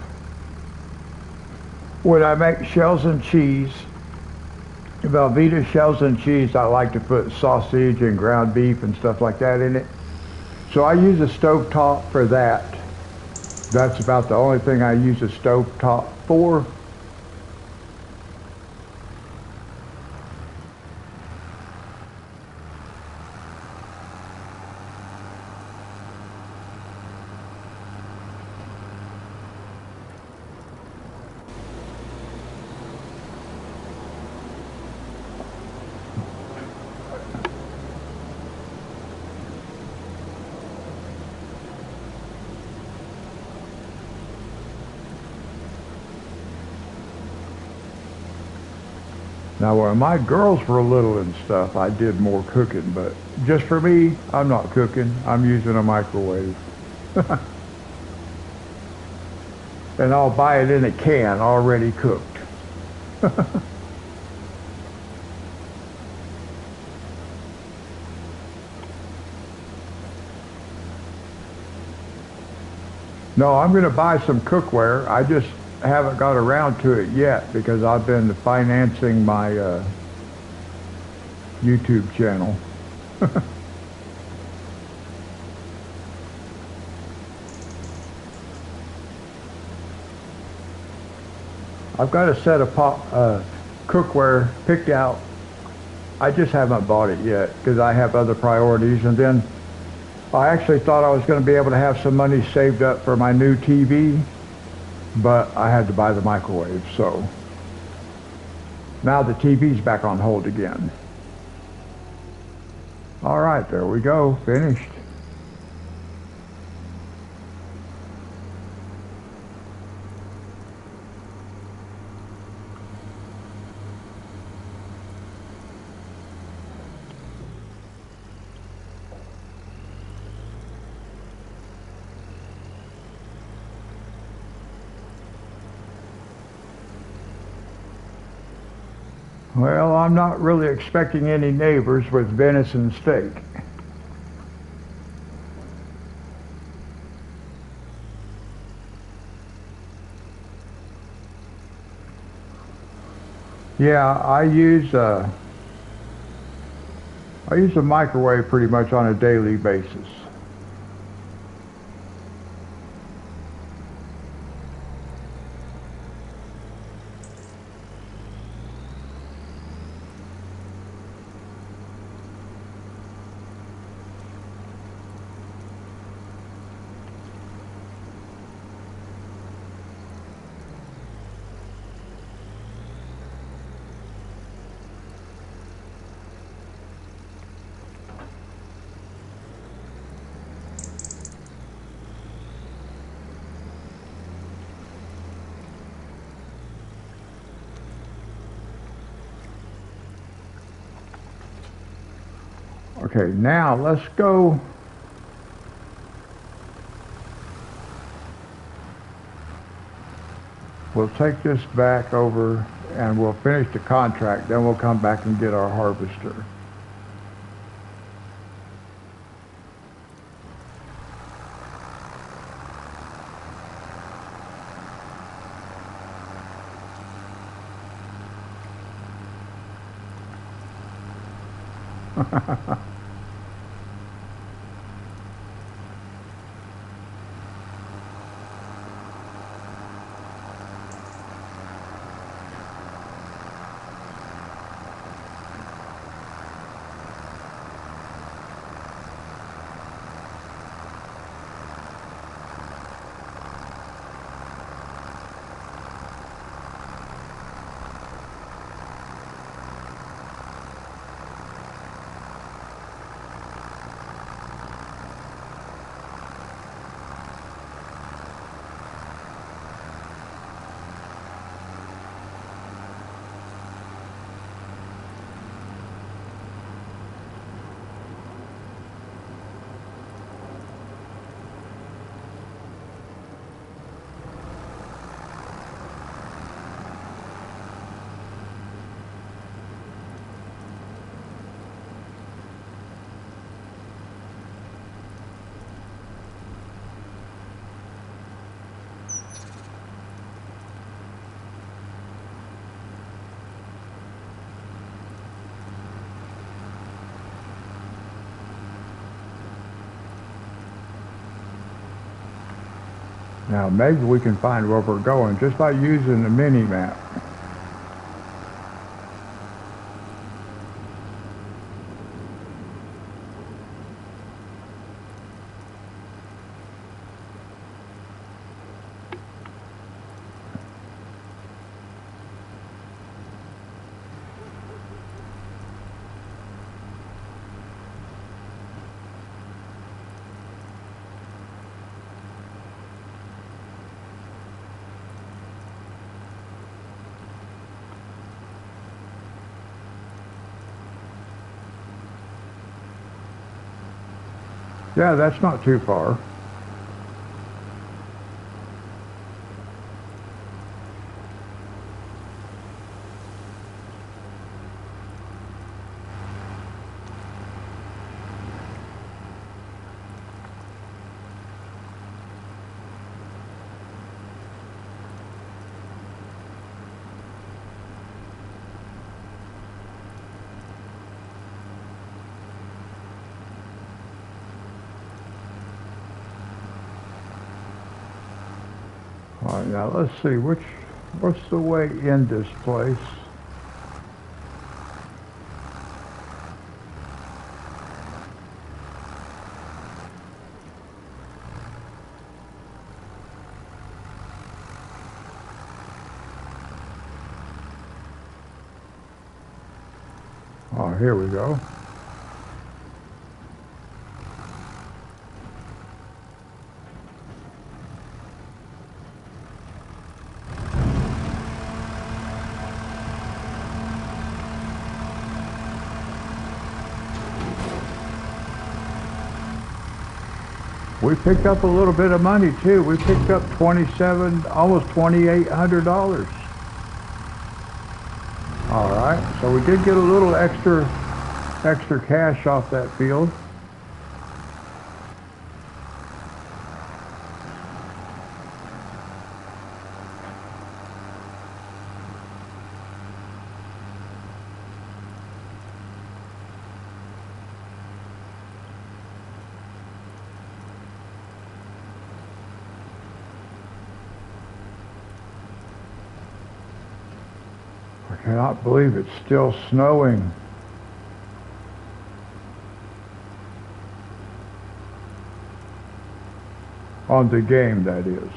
When I make shells and cheese, Velveeta shells and cheese, I like to put sausage and ground beef and stuff like that in it. So I use a stove top for that. That's about the only thing I use a stove top for. Now, when my girls were little and stuff, I did more cooking, but just for me, I'm not cooking. I'm using a microwave. And I'll buy it in a can already cooked. No, I'm going to buy some cookware. I just haven't got around to it yet because I've been financing my YouTube channel. I've got a set of cookware picked out. I just haven't bought it yet because I have other priorities. And then I actually thought I was going to be able to have some money saved up for my new TV, but I had to buy the microwave. So now the TV's back on hold again. All right, there we go, finished. Well, I'm not really expecting any neighbors with venison steak. Yeah, I use a microwave pretty much on a daily basis. Okay, now let's go. We'll take this back over and we'll finish the contract. Then we'll come back and get our harvester. Now maybe we can find where we're going just by using the mini map. Yeah, that's not too far. All right, now let's see, what's the way in this place? Oh, here we go. We picked up a little bit of money too. We picked up almost $2,800. All right, so we did get a little extra cash off that field. I cannot believe it's still snowing. On the game, that is.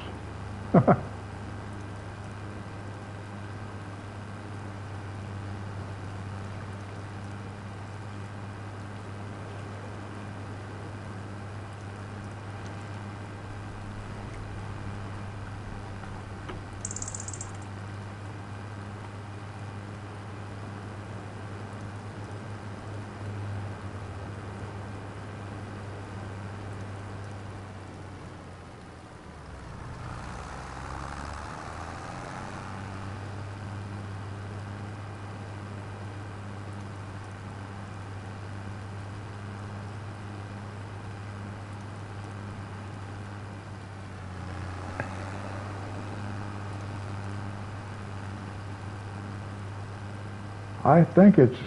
I think it's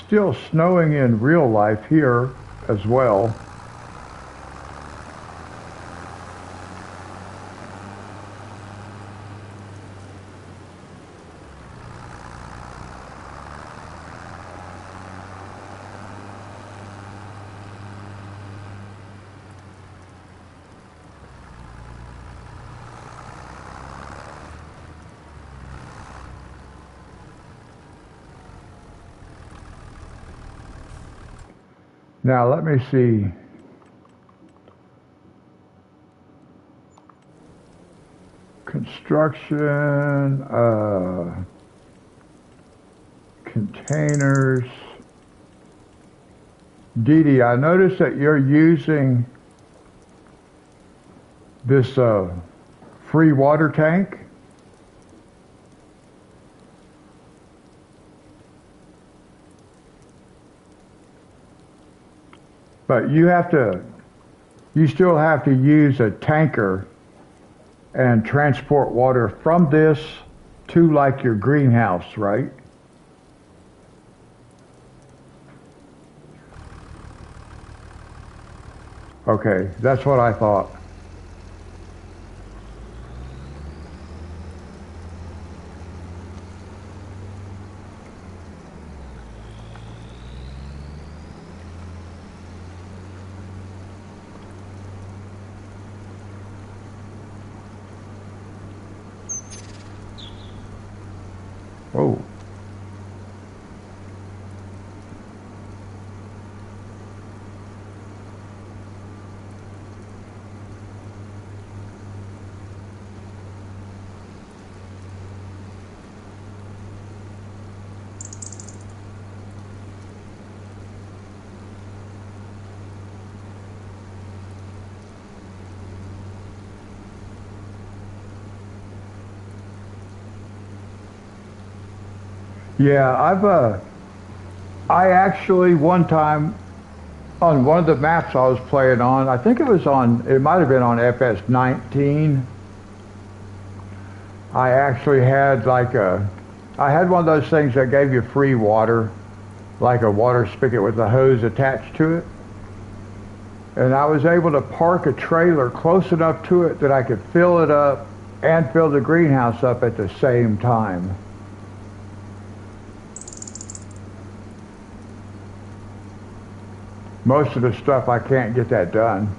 still snowing in real life here as well. Now let me see. Construction, containers. Dee Dee, I noticed that you're using this free water tank. But you still have to use a tanker and transport water from this to like your greenhouse, right? Okay, that's what I thought. Oh. Yeah, I actually one time on one of the maps I was playing on, I think it might have been on FS19. I actually had I had one of those things that gave you free water, like a water spigot with a hose attached to it. And I was able to park a trailer close enough to it that I could fill it up and fill the greenhouse up at the same time. Most of the stuff I can't get that done.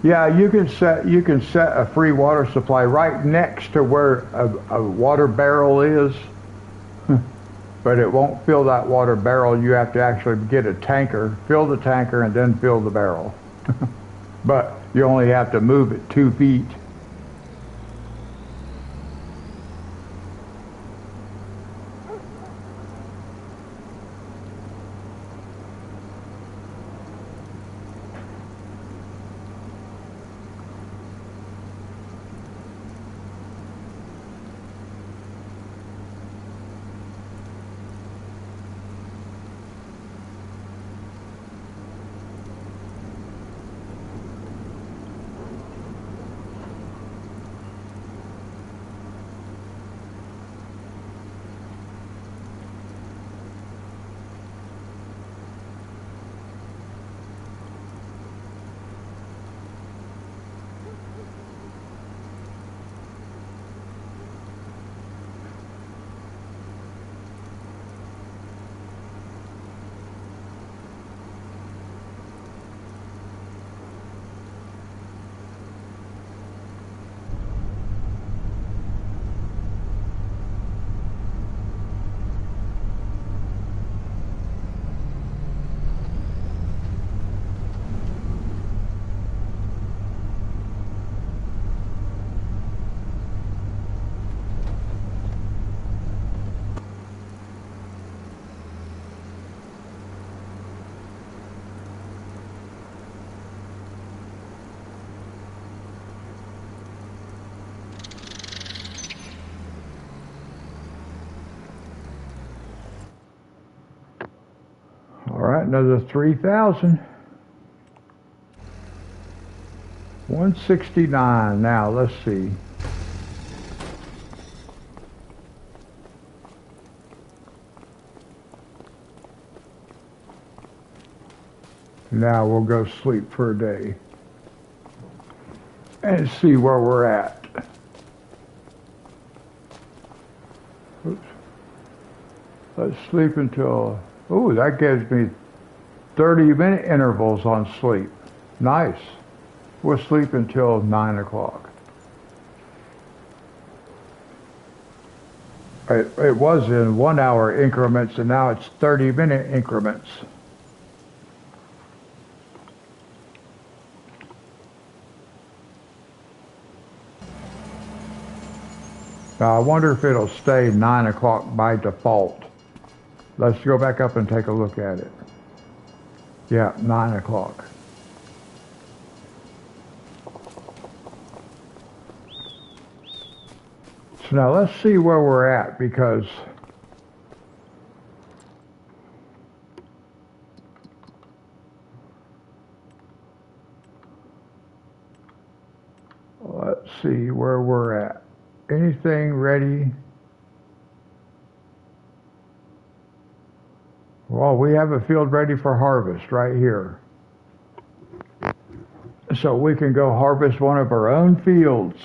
Yeah, you can set a free water supply right next to where a water barrel is, but it won't fill that water barrel. You have to actually get a tanker, fill the tanker, and then fill the barrel. But you only have to move it 2 feet. All right, another 3,000. 169. Now let's see. Now we'll go sleep for a day and see where we're at. Oops. Let's sleep until, oh, that gives me 30-minute intervals on sleep. Nice. We'll sleep until 9 o'clock. It was in 1 hour increments and now it's 30-minute increments. Now I wonder if it'll stay 9 o'clock by default. Let's go back up and take a look at it. Yeah, 9 o'clock. So now let's see where we're at, because let's see where we're at. Anything ready? Well, we have a field ready for harvest right here. So we can go harvest one of our own fields.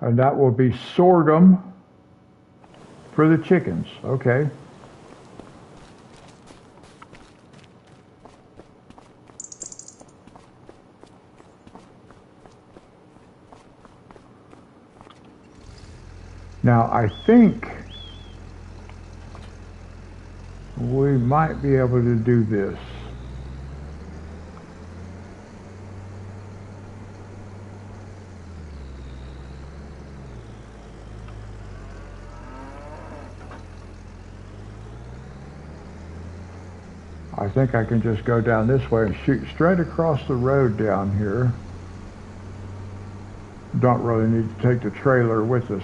And that will be sorghum for the chickens. Okay. Now I think we might be able to do this. I think I can just go down this way and shoot straight across the road down here. Don't really need to take the trailer with us.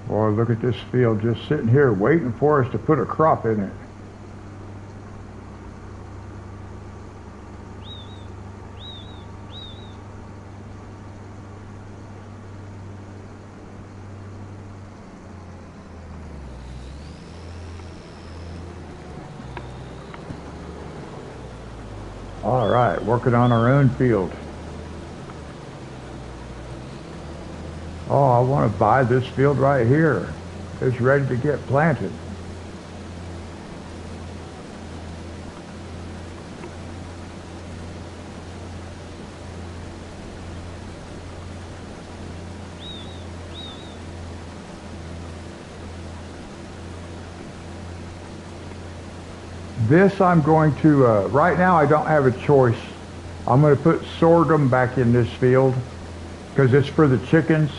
Boy, look at this field just sitting here waiting for us to put a crop in it. All right, working on our own field. Oh, I want to buy this field right here. It's ready to get planted. This I'm going to, right now I don't have a choice. I'm going to put sorghum back in this field because it's for the chickens.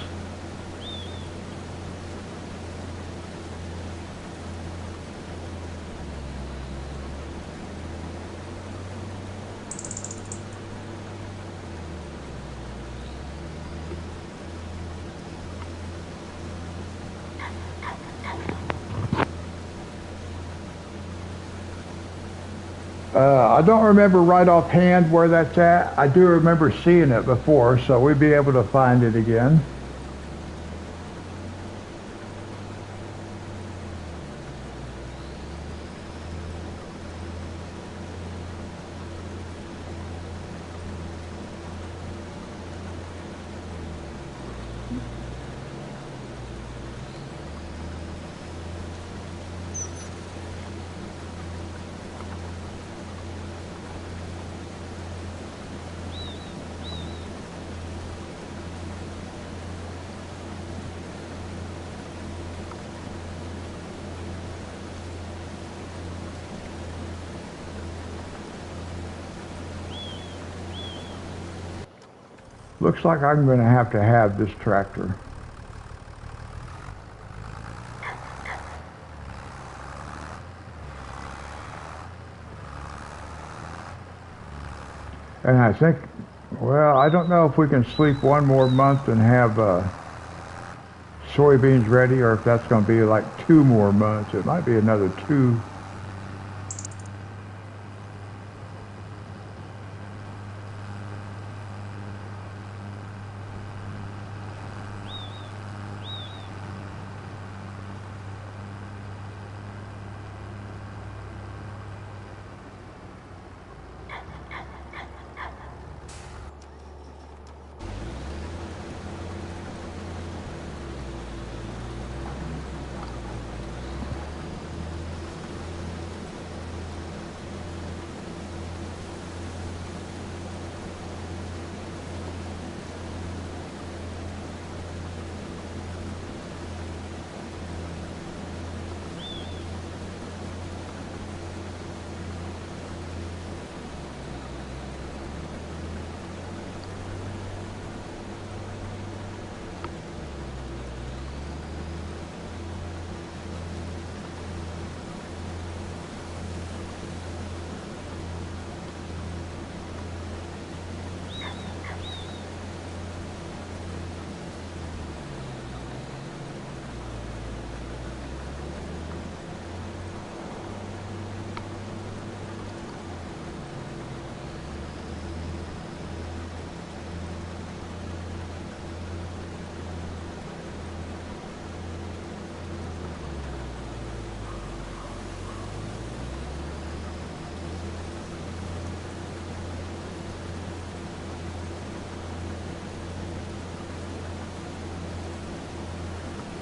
I don't remember right offhand where that's at. I do remember seeing it before, so we'd be able to find it again. Looks like I'm going to have this tractor. And I think, well, I don't know if we can sleep one more month and have soybeans ready, or if that's going to be like 2 more months. It might be another two.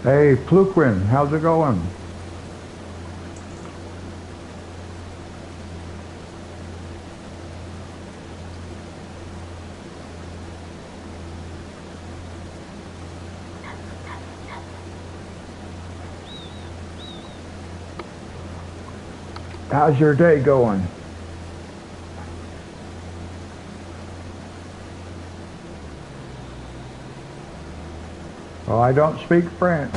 Hey, Pluquin, how's it going? How's your day going? Oh, I don't speak French.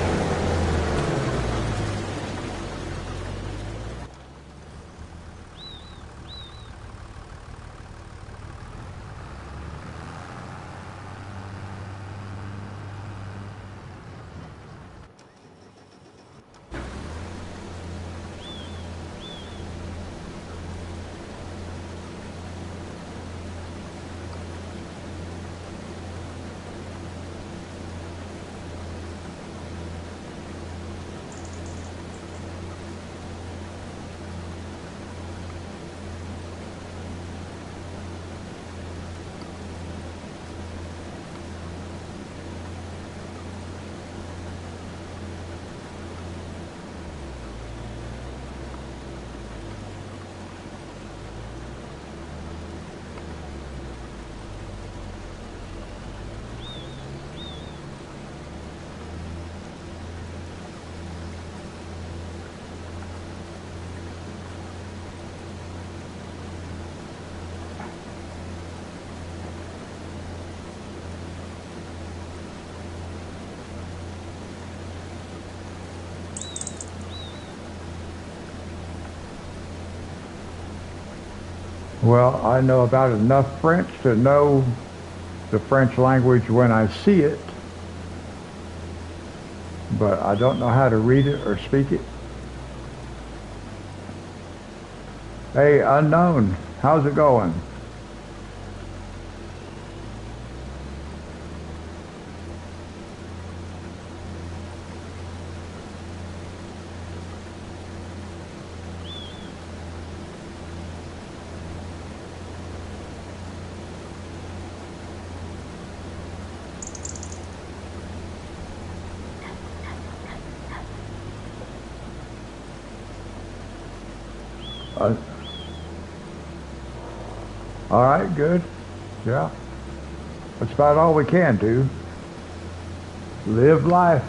Well, I know about enough French to know the French language when I see it, but I don't know how to read it or speak it. Hey, unknown, how's it going? Uh, all right, good. Yeah, that's about all we can do. Live life.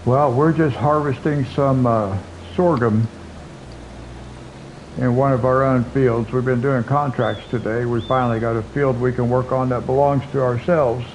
Well, we're just harvesting some sorghum in one of our own fields. We've been doing contracts today. We finally got a field we can work on that belongs to ourselves.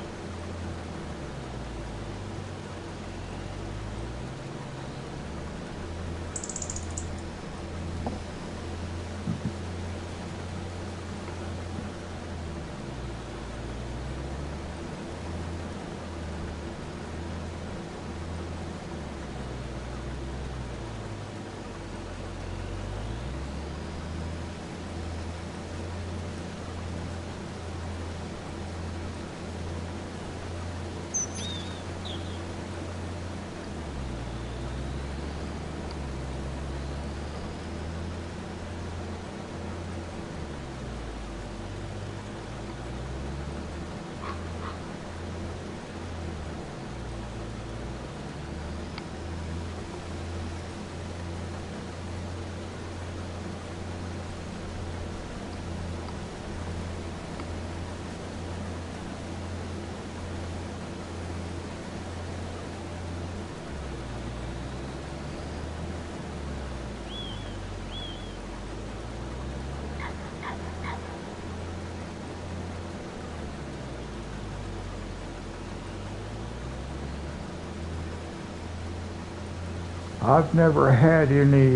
I've never had any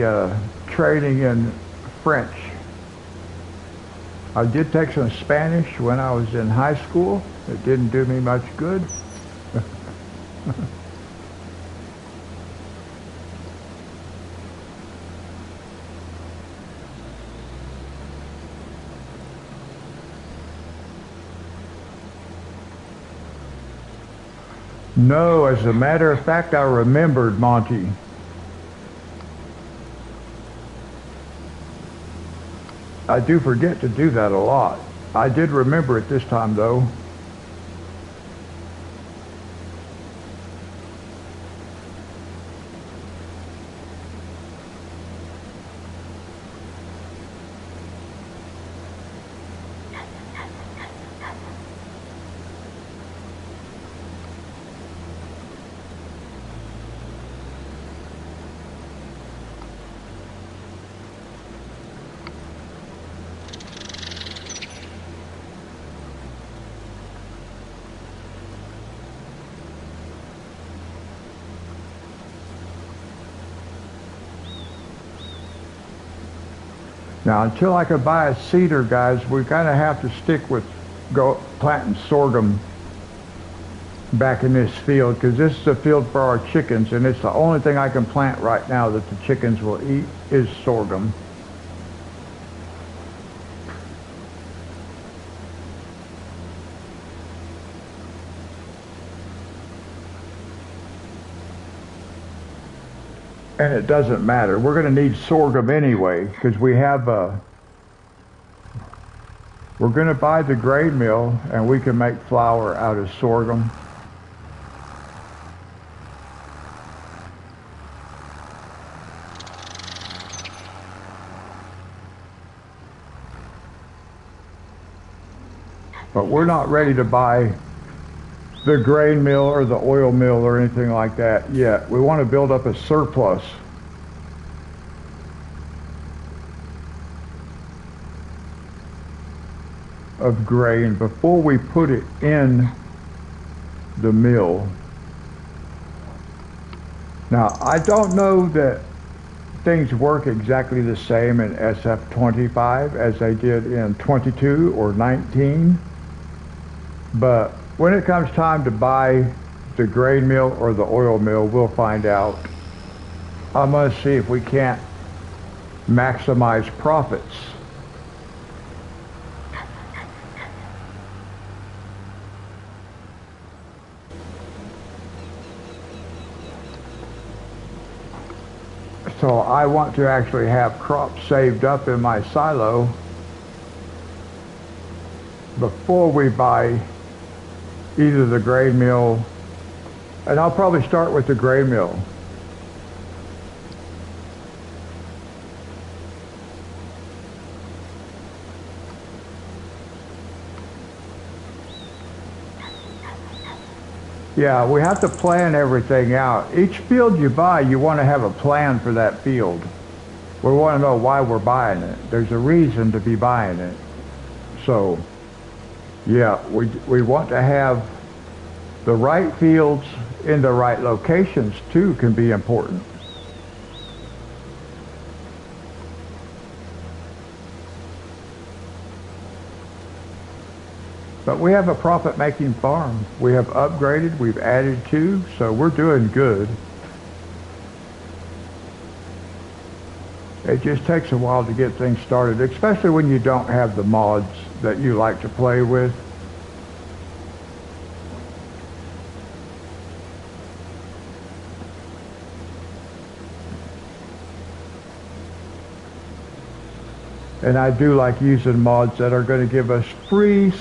training in French. I did take some Spanish when I was in high school. It didn't do me much good. No, as a matter of fact, I remembered Monty. I do forget to do that a lot. I did remember it this time, though. Now, until I could buy a seeder, guys, we kind of have to stick with planting sorghum back in this field, because this is a field for our chickens, and it's the only thing I can plant right now that the chickens will eat is sorghum. And it doesn't matter. We're going to need sorghum anyway, because we're going to buy the grain mill, and we can make flour out of sorghum. But we're not ready to buy the grain mill or the oil mill or anything like that yet. We want to build up a surplus. Of grain before we put it in the mill. Now, I don't know that things work exactly the same in SF25 as they did in 22 or 19, but when it comes time to buy the grain mill or the oil mill, we'll find out. I'm going to see if we can't maximize profits. So I want to actually have crops saved up in my silo before we buy either the grain mill, and I'll probably start with the grain mill. Yeah, we have to plan everything out. Each field you buy, you want to have a plan for that field. We want to know why we're buying it. There's a reason to be buying it. So, yeah, we want to have the right fields in the right locations too can be important. But we have a profit-making farm. We have upgraded, we've added to, so we're doing good. It just takes a while to get things started, especially when you don't have the mods that you like to play with. And I do like using mods that are going to give us free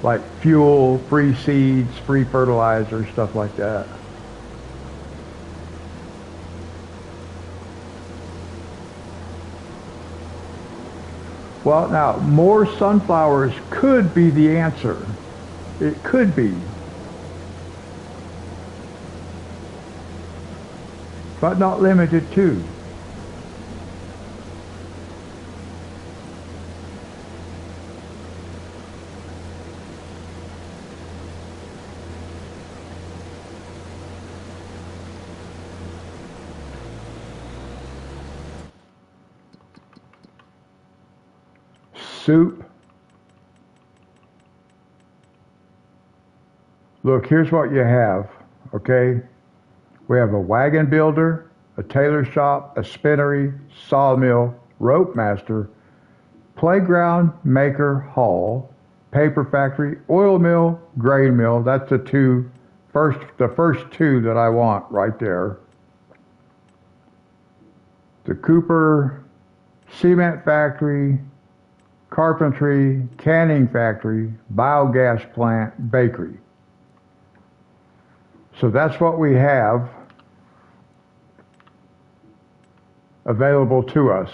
like fuel, free seeds, free fertilizer, stuff like that. Well, now, more sunflowers could be the answer. It could be. But not limited to. Soup. Look, here's what you have, okay? We have a wagon builder, a tailor shop, a spinnery, sawmill, rope master, playground maker hall, paper factory, oil mill, grain mill. That's the first two that I want right there. The Cooper cement factory, carpentry, canning factory, biogas plant, bakery. So that's what we have available to us.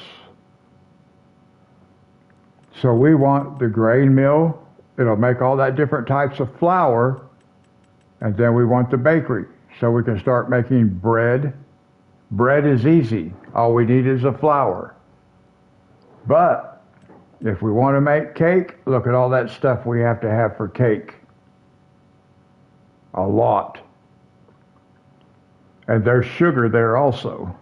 So we want the grain mill. It'll make all that different types of flour. And then we want the bakery. So we can start making bread. Bread is easy. All we need is a flour. But if we want to make cake, look at all that stuff we have to have for cake. A lot. And there's sugar there also.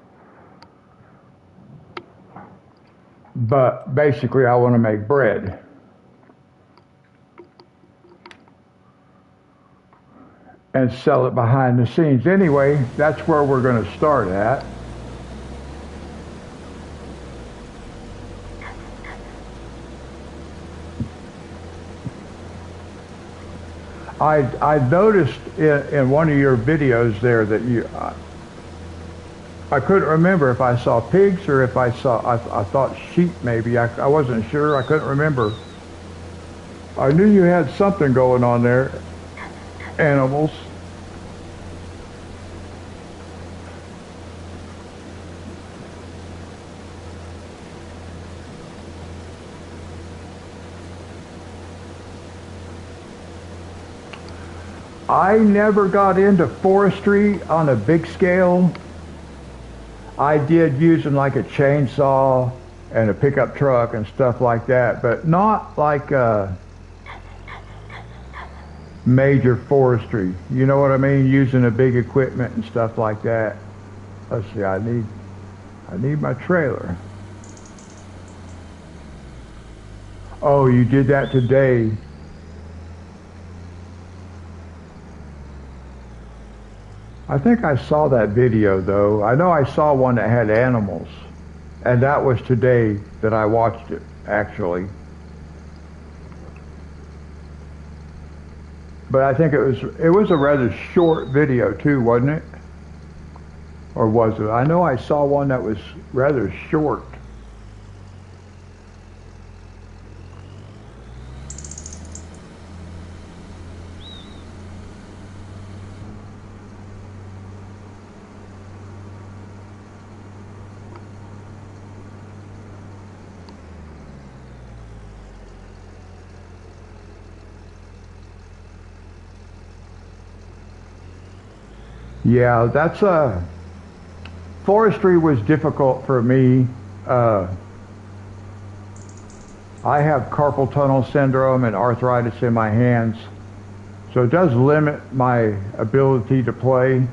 But basically I want to make bread. And sell it behind the scenes. Anyway, that's where we're going to start at. I noticed in one of your videos there that I couldn't remember if I saw pigs or if I thought sheep maybe. I wasn't sure. I couldn't remember. I knew you had something going on there. Animals. I never got into forestry on a big scale. I did using like a chainsaw and a pickup truck and stuff like that, but not like major forestry. You know what I mean? Using a big equipment and stuff like that. Let's see, I need my trailer. Oh, you did that today. I think I saw that video though. I know I saw one that had animals. And that was today that I watched it, actually. But I think it was a rather short video too, wasn't it? Or was it? I know I saw one that was rather short. Yeah, that's Forestry was difficult for me. Uh, I have carpal tunnel syndrome and arthritis in my hands, so it does limit my ability to play.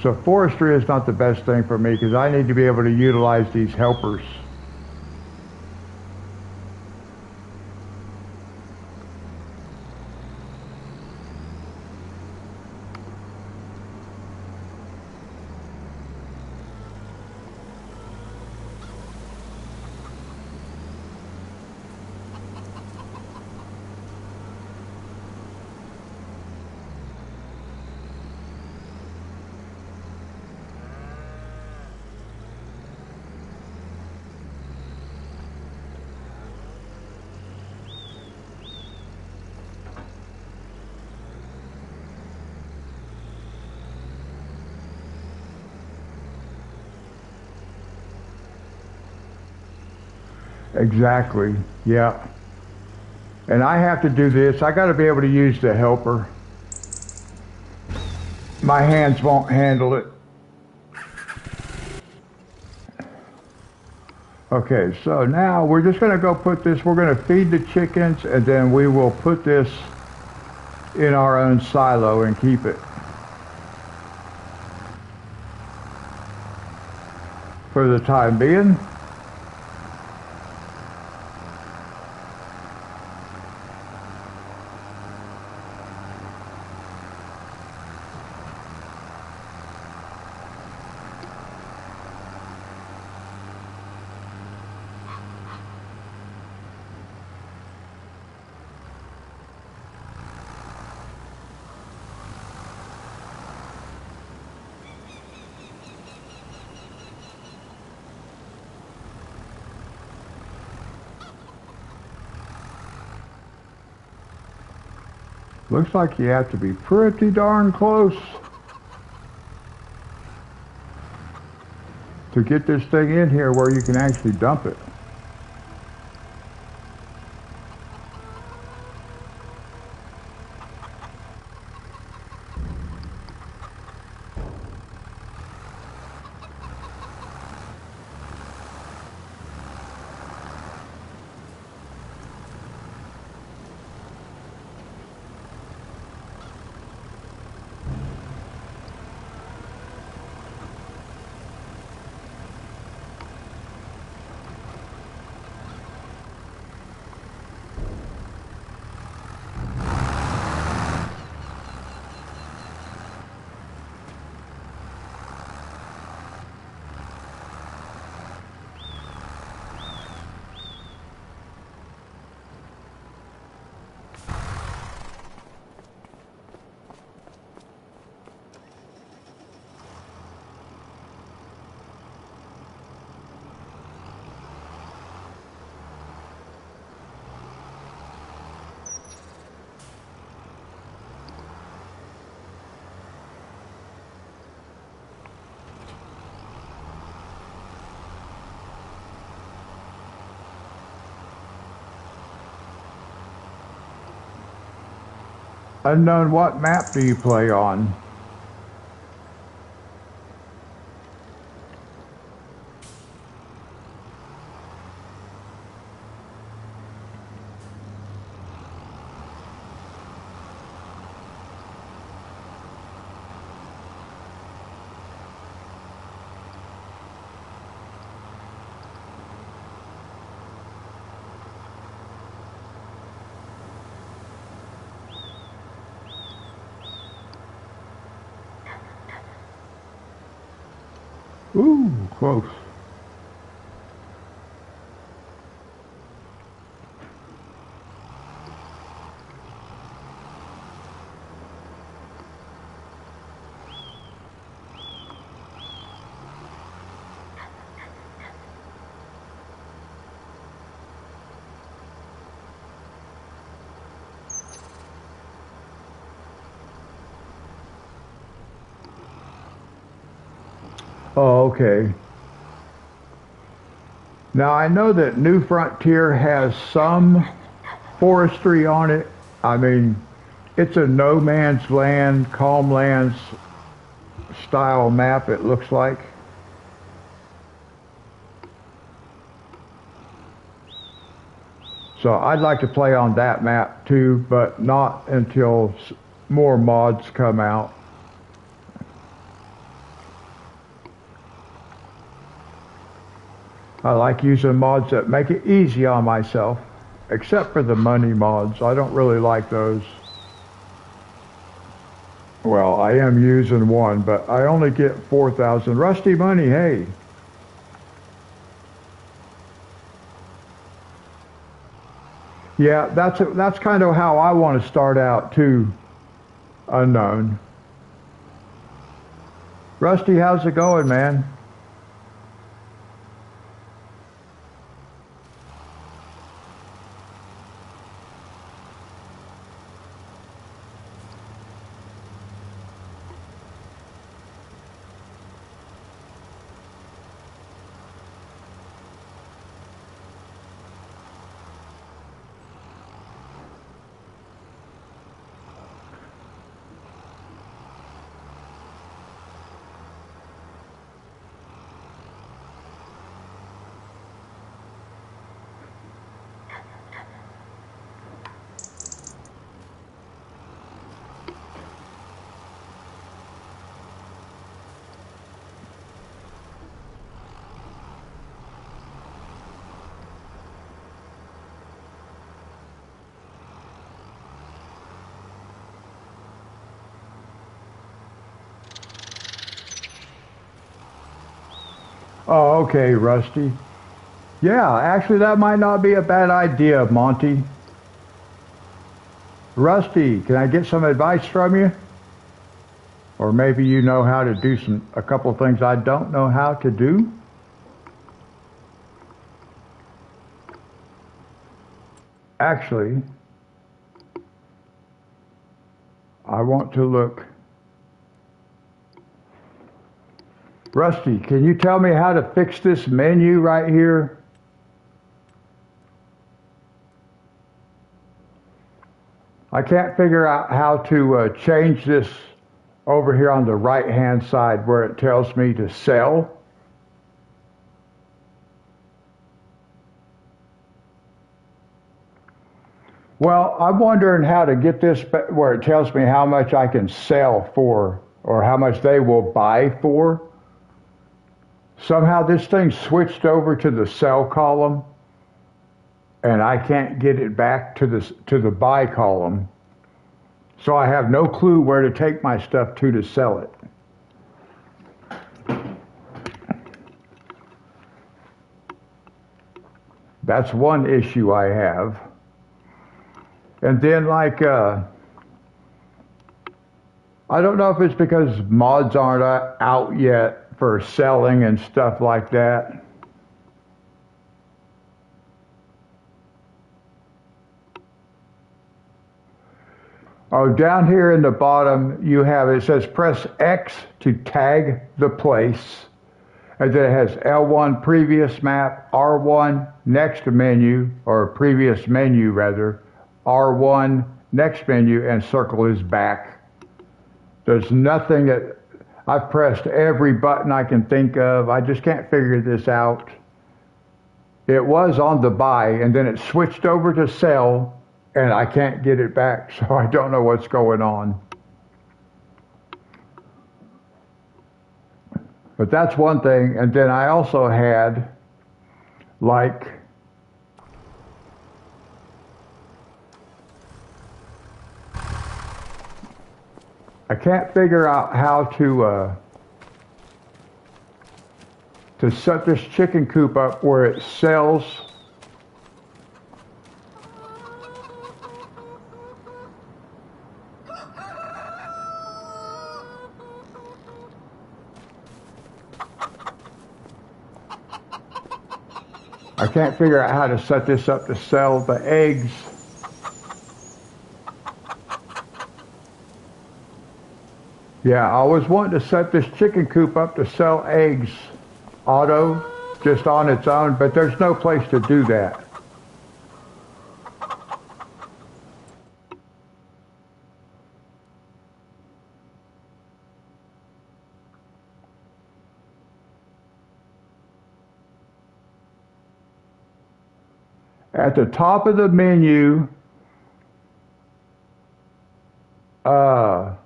So forestry is not the best thing for me because I need to be able to utilize these helpers. Exactly, yeah. And I have to do this. I got to be able to use the helper. My hands won't handle it. Okay, so now we're just going to go put this, we're going to feed the chickens, and then we will put this in our own silo and keep it for the time being. Looks like you have to be pretty darn close to get this thing in here where you can actually dump it. Unknown, what map do you play on? Ooh, close. Oh, okay. Now I know that New Frontier has some forestry on it. I mean, it's a no man's land, calm lands style map, it looks like. So I'd like to play on that map too, but not until more mods come out. I like using mods that make it easy on myself, except for the money mods. I don't really like those. Well, I am using one, but I only get 4,000 rusty money, hey. Yeah, that's kind of how I want to start out too, unknown. Rusty, how's it going, man? Oh, okay, Rusty. Yeah, actually that might not be a bad idea, Monty. Rusty, can I get some advice from you? Or maybe you know how to do a couple things I don't know how to do? Actually, I want to look. Rusty, can you tell me how to fix this menu right here? I can't figure out how to change this over here on the right hand side where it tells me to sell. Well, I'm wondering how to get this where it tells me how much I can sell for or how much they will buy for. Somehow this thing switched over to the sell column and I can't get it back to the buy column. So I have no clue where to take my stuff to sell it. That's one issue I have. And then I don't know if it's because mods aren't out yet for selling and stuff like that. Oh, down here in the bottom, you have, it says press X to tag the place. And then it has L1 previous map, R1 next menu, or previous menu rather, R1 next menu, and circle is back. There's nothing that, I've pressed every button I can think of. I just can't figure this out. It was on the buy, and then it switched over to sell, and I can't get it back, so I don't know what's going on. But that's one thing. And then I also had, like, I can't figure out how to set this chicken coop up where it sells. I can't figure out how to set this up to sell the eggs. Yeah, I was wanting to set this chicken coop up to sell eggs auto, just on its own, but there's no place to do that. At the top of the menu, well,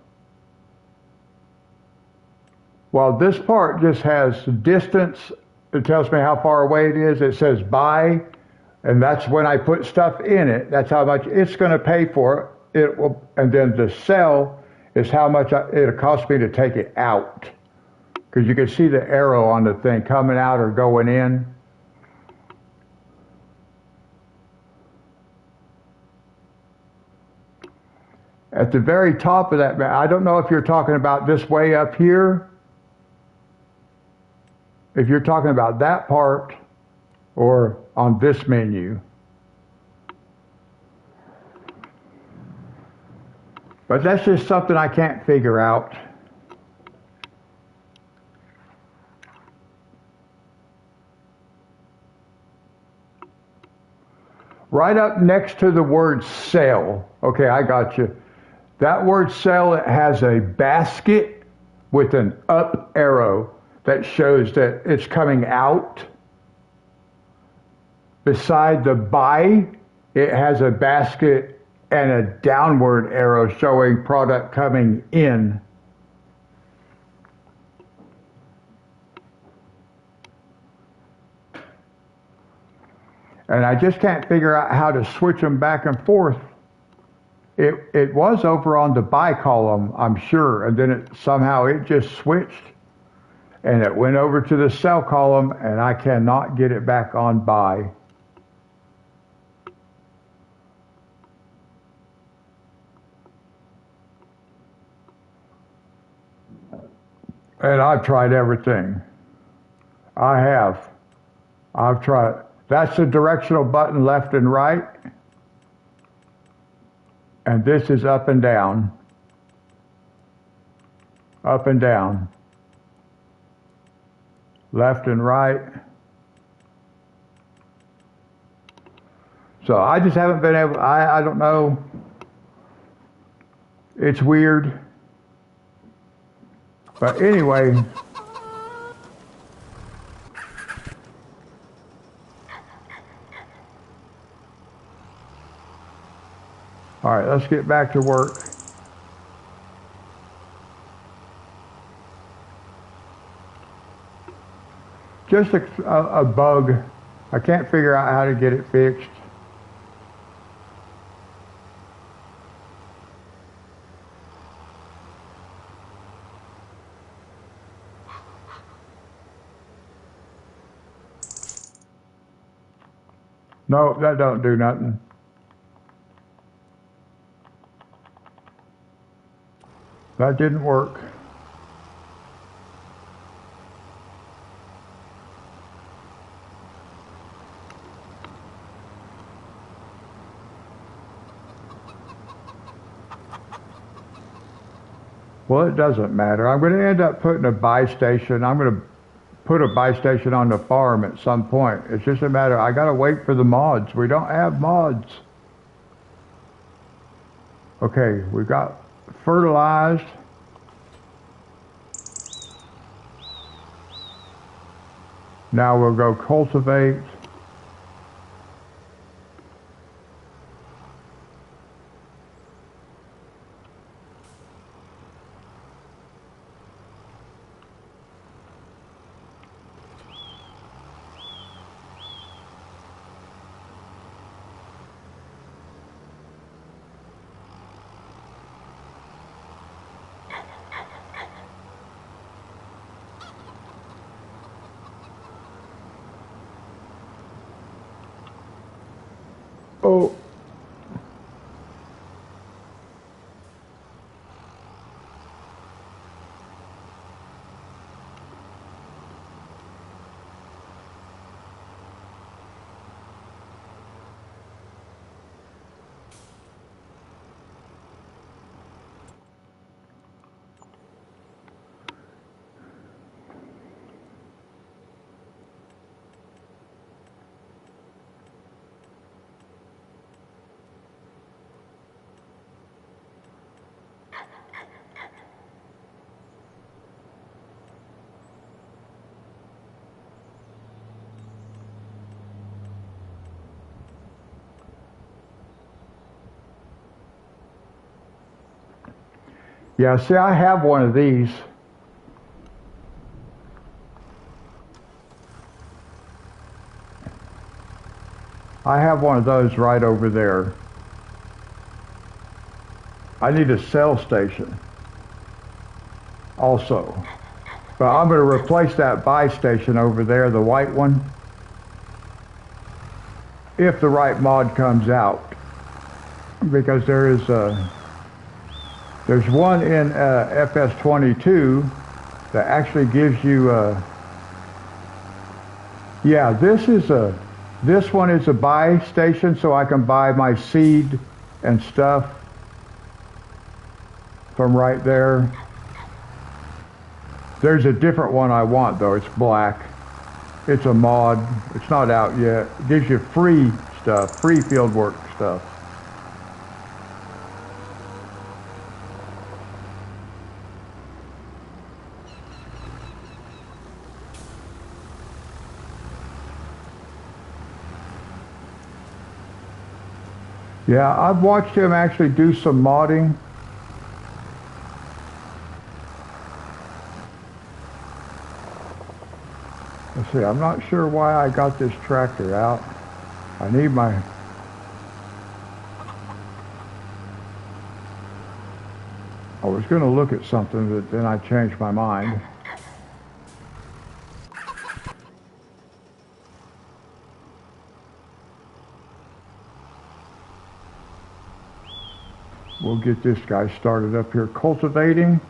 this part just has distance. It tells me how far away it is. It says buy, and that's when I put stuff in it. That's how much it's going to pay for it. It will, and then the sell is how much it'll cost me to take it out. Because you can see the arrow on the thing coming out or going in. At the very top of that, I don't know if you're talking about this way up here, if you're talking about that part, or on this menu. But that's just something I can't figure out. Right up next to the word sell. Okay, I got you. That word sell, it has a basket with an up arrow that shows that it's coming out. Beside the buy, it has a basket and a downward arrow showing product coming in. And I just can't figure out how to switch them back and forth. It was over on the buy column, I'm sure, and then somehow it just switched and it went over to the sell column, and I cannot get it back on buy. And I've tried everything. I have. I've tried. That's the directional button left and right. And this is up and down. Up and down. Left and right. So I just haven't been able, I don't know. It's weird. But anyway. All right, let's get back to work. Just a bug. I can't figure out how to get it fixed. No, that don't do nothing. That didn't work. Well, it doesn't matter. I'm going to end up putting a buy station. I'm going to put a buy station on the farm at some point. It's just a matter, I got to wait for the mods. We don't have mods. Okay, we got fertilized. Now we'll go cultivate. Oh. Yeah, see, I have one of these. I have one of those right over there. I need a cell station also. But I'm going to replace that buy station over there, the white one, if the right mod comes out. Because there's one in FS22 that actually gives you yeah, this one is a buy station, so I can buy my seed and stuff from right there. There's a different one I want though. It's black. It's a mod. It's not out yet. It gives you free stuff, free fieldwork stuff. Yeah, I've watched him actually do some modding. Let's see, I'm not sure why I got this tractor out. I need my... I was going to look at something, but then I changed my mind. We'll get this guy started up here cultivating.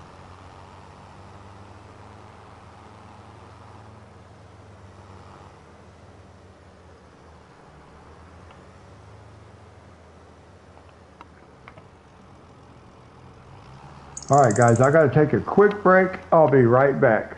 All right, guys, I got to take a quick break. I'll be right back.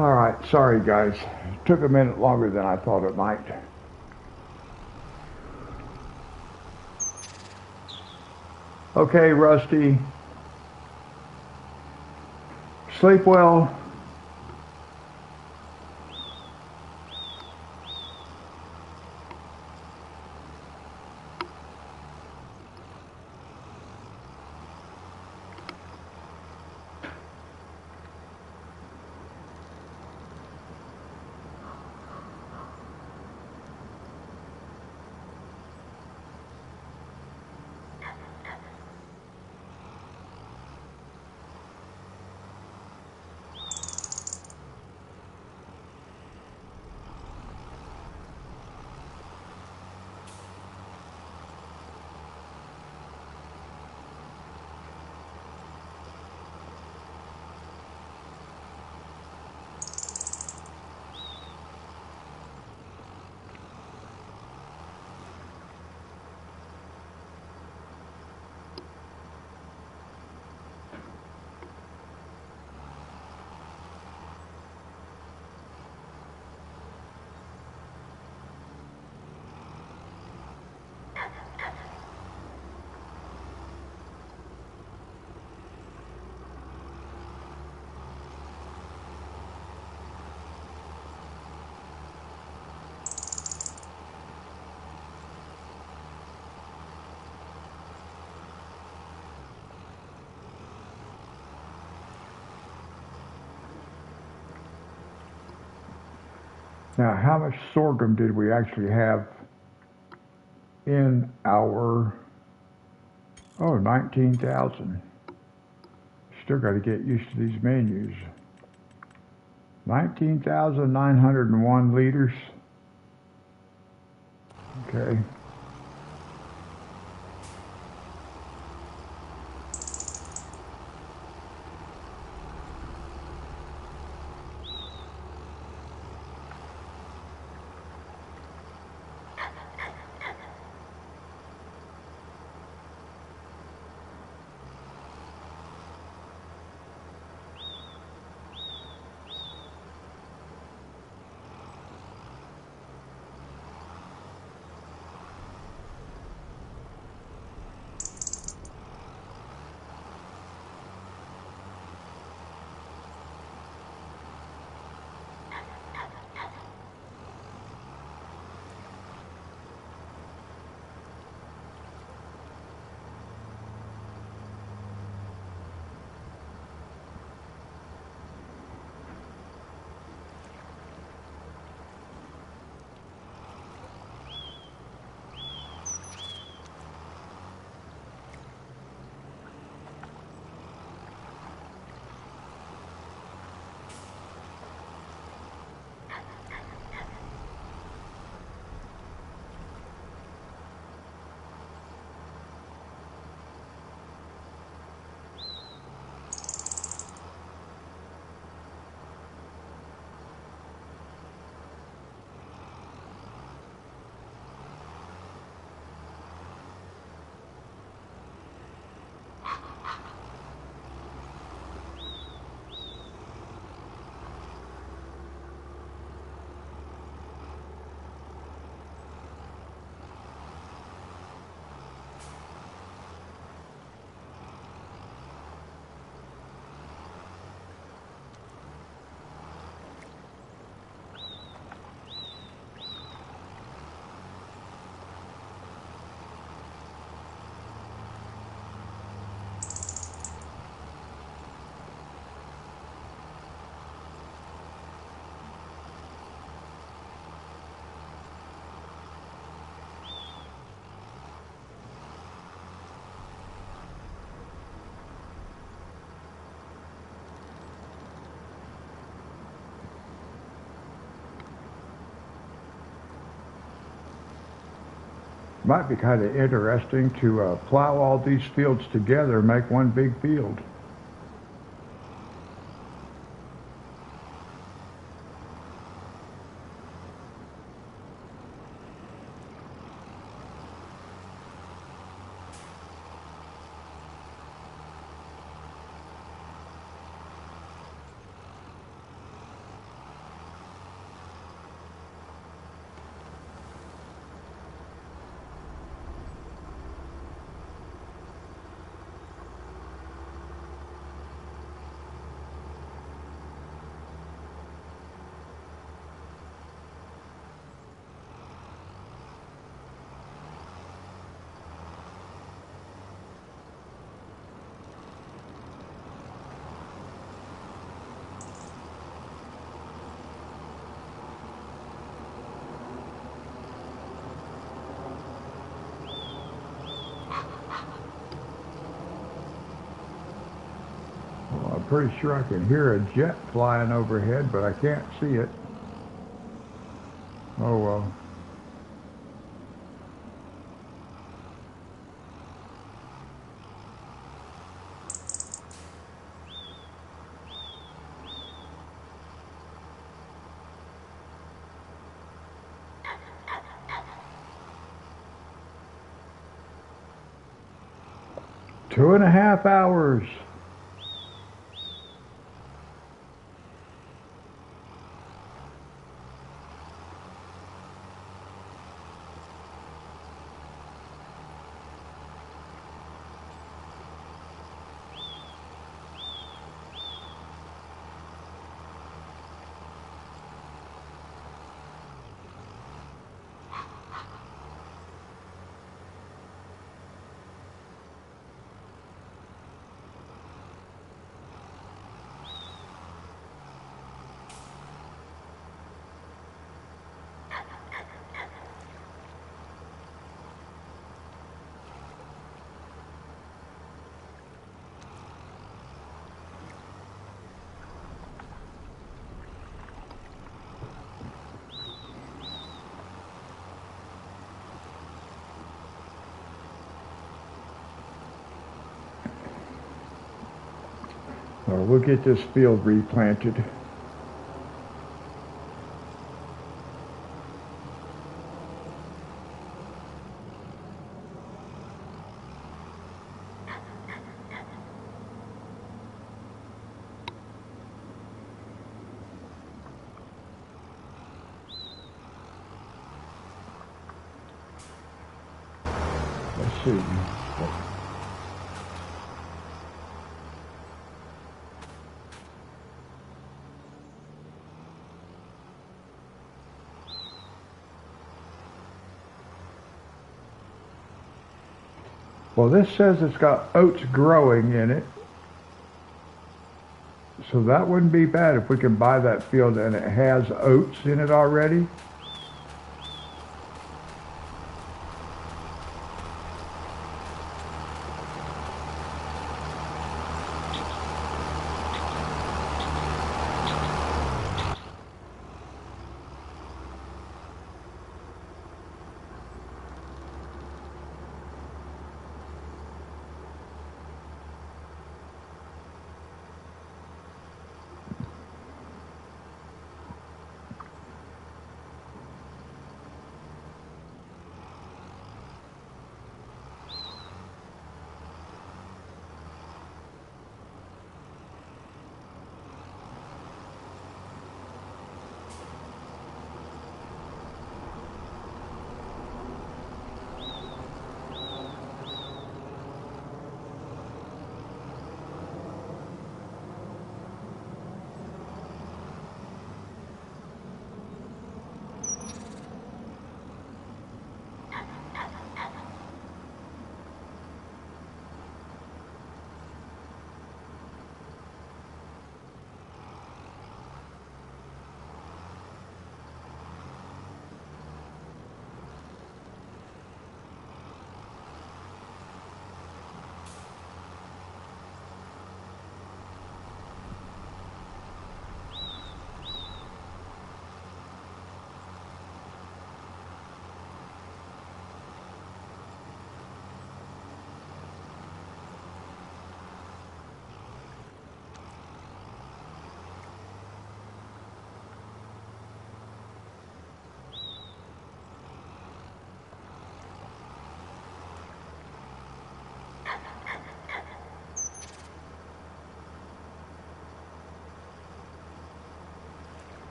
All right, sorry guys. Took a minute longer than I thought it might. Okay, Rusty. Sleep well. Now, how much sorghum did we actually have in our, 19,000. Still got to get used to these menus. 19,901 liters. Okay. Might be kind of interesting to plow all these fields together and make one big field. pretty sure I can hear a jet flying overhead, but I can't see it. Oh well. Two and a half hours. We'll get this field replanted. Let's see. Well, this says it's got oats growing in it. So that wouldn't be bad if we can buy that field and it has oats in it already.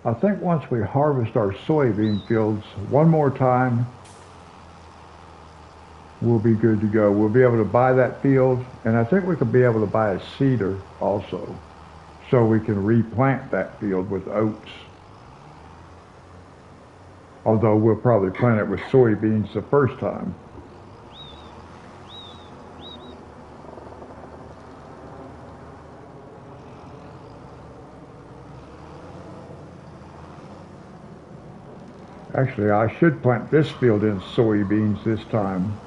I think once we harvest our soybean fields one more time, we'll be good to go. We'll be able to buy that field, and I think we could be able to buy a seeder also, so we can replant that field with oats. Although we'll probably plant it with soybeans the first time. Actually, I should plant this field in soybeans this time.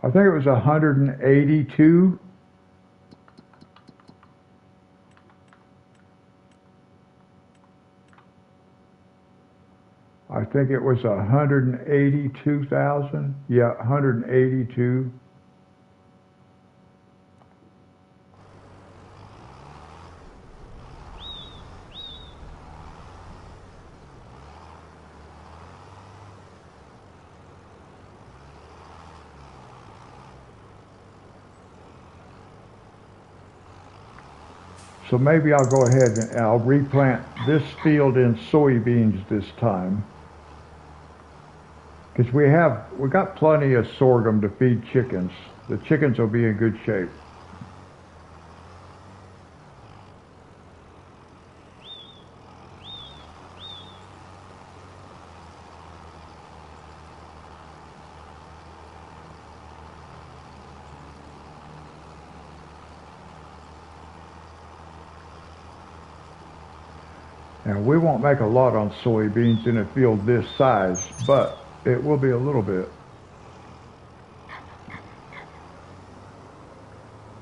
I think it was 182. I think it was 182,000. Yeah, 182. So maybe I'll go ahead and I'll replant this field in soybeans this time. Because we got plenty of sorghum to feed chickens. The chickens will be in good shape. Now we won't make a lot on soybeans in a field this size, but it will be a little bit.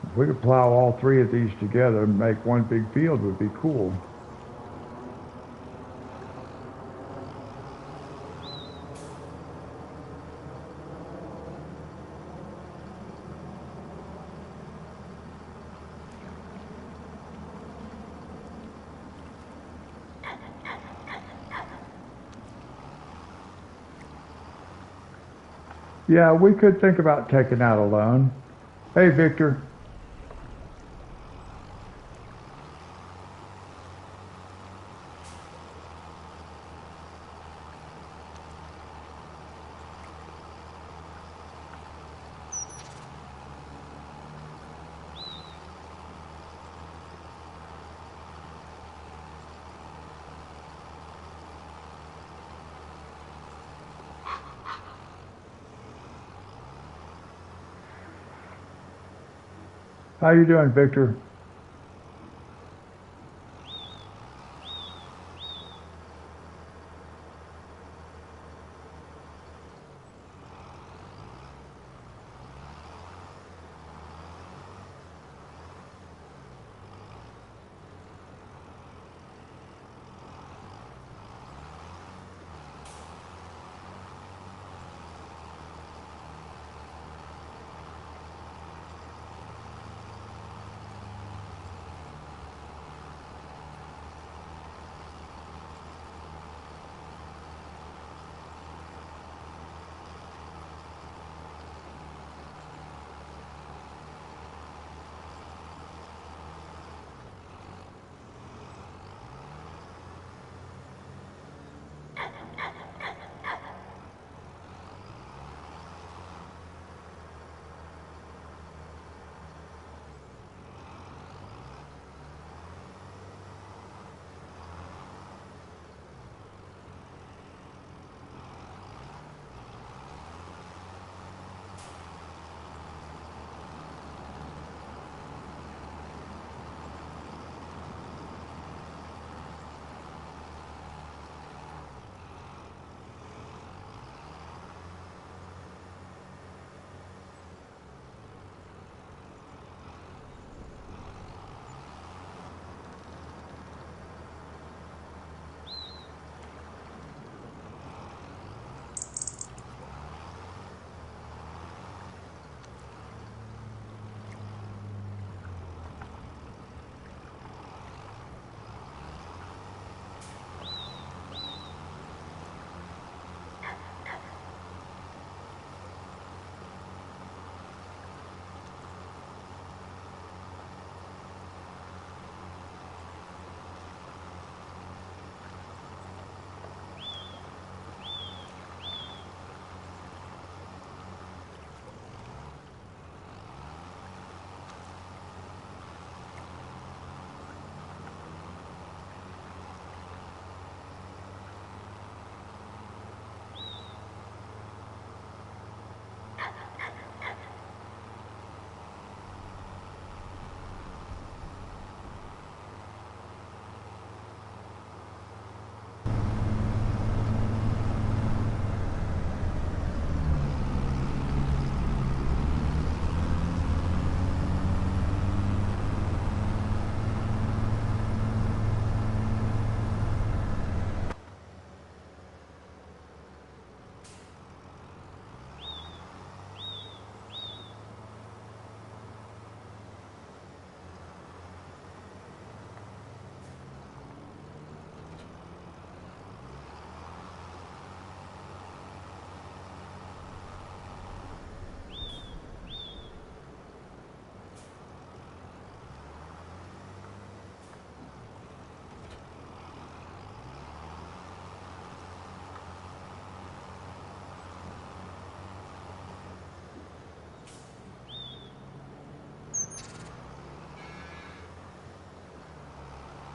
If we could plow all three of these together and make one big field, would be cool. Yeah, we could think about taking out a loan. Hey, Victor. How you doing, Victor?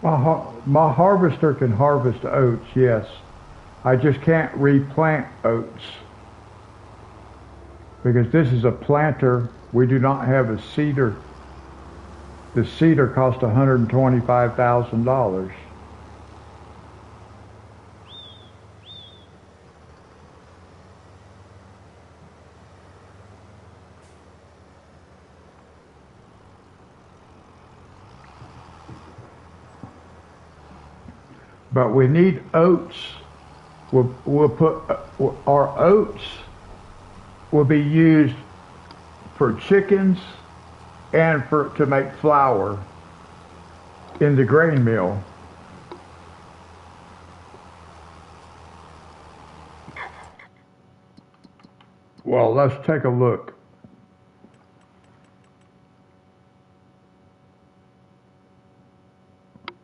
My harvester can harvest oats, yes. I just can't replant oats because this is a planter. We do not have a seeder. The seeder cost $125,000. But we need oats. We'll put our oats will be used for chickens and to make flour in the grain mill. Well, let's take a look.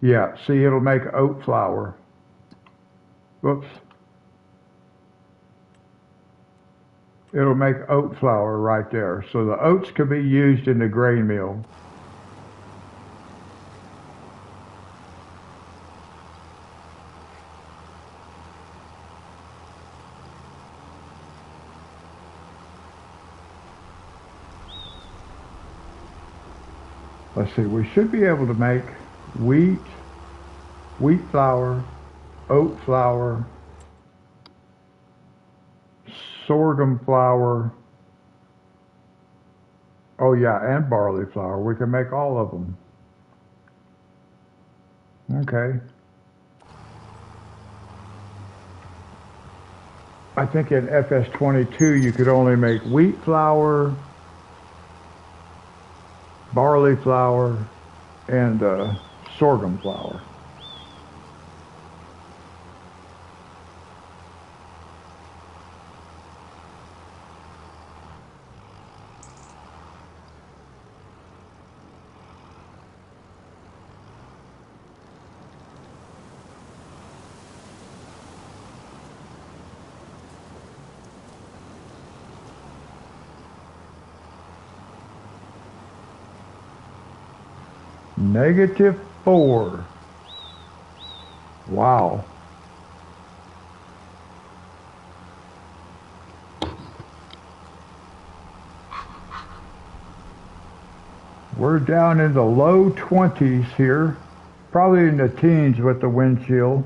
Yeah, see, it'll make oat flour. Whoops. It'll make oat flour right there. So the oats can be used in the grain mill. Let's see, we should be able to make wheat flour, oat flour, sorghum flour. Oh yeah, and barley flour. We can make all of them. Okay. I think in FS22 you could only make wheat flour, barley flour, and sorghum flour. -4. Wow. We're down in the low 20s here, probably in the teens with the wind chill.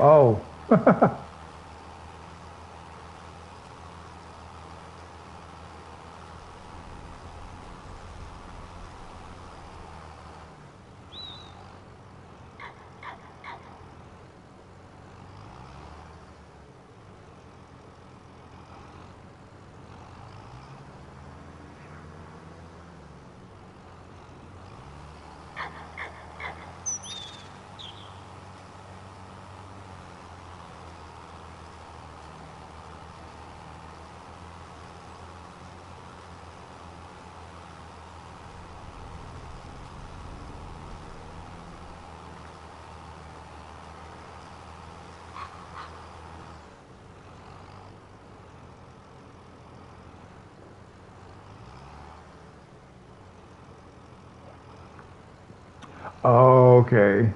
Oh. Okay.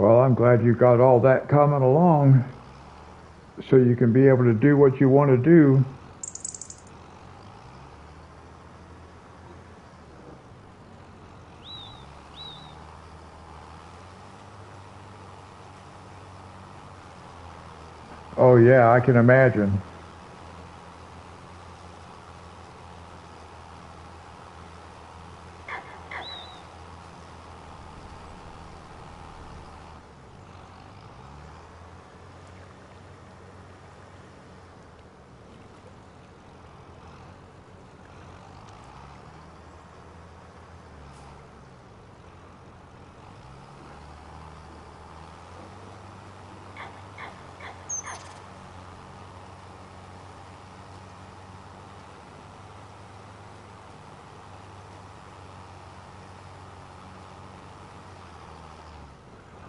Well, I'm glad you got all that coming along so you can be able to do what you want to do. Oh yeah, I can imagine.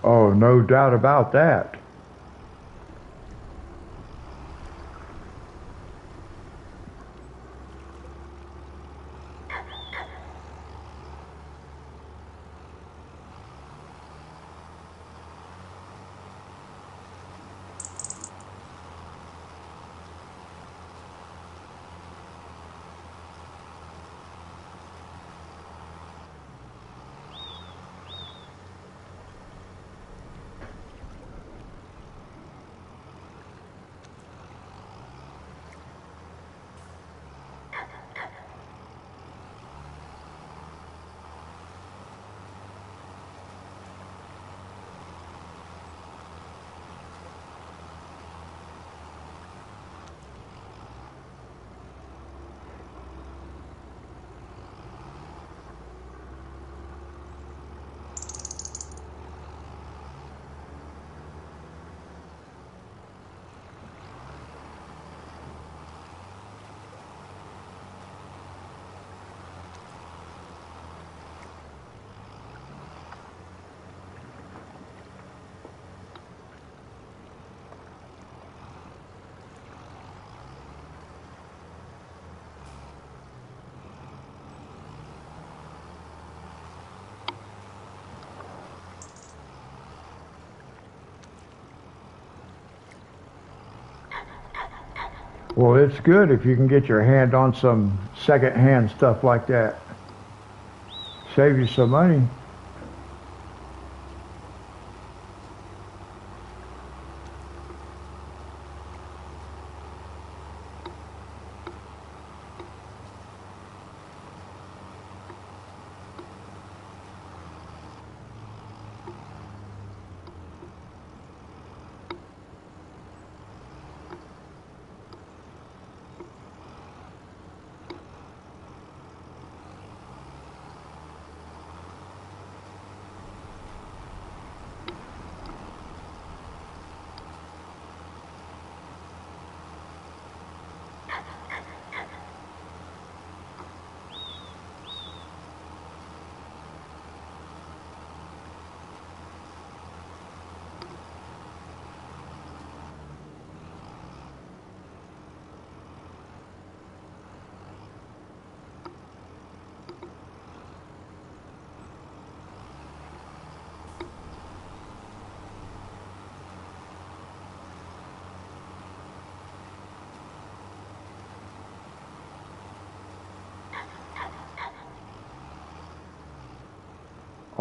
Oh, no doubt about that. Well, it's good if you can get your hand on some second-hand stuff like that. Save you some money.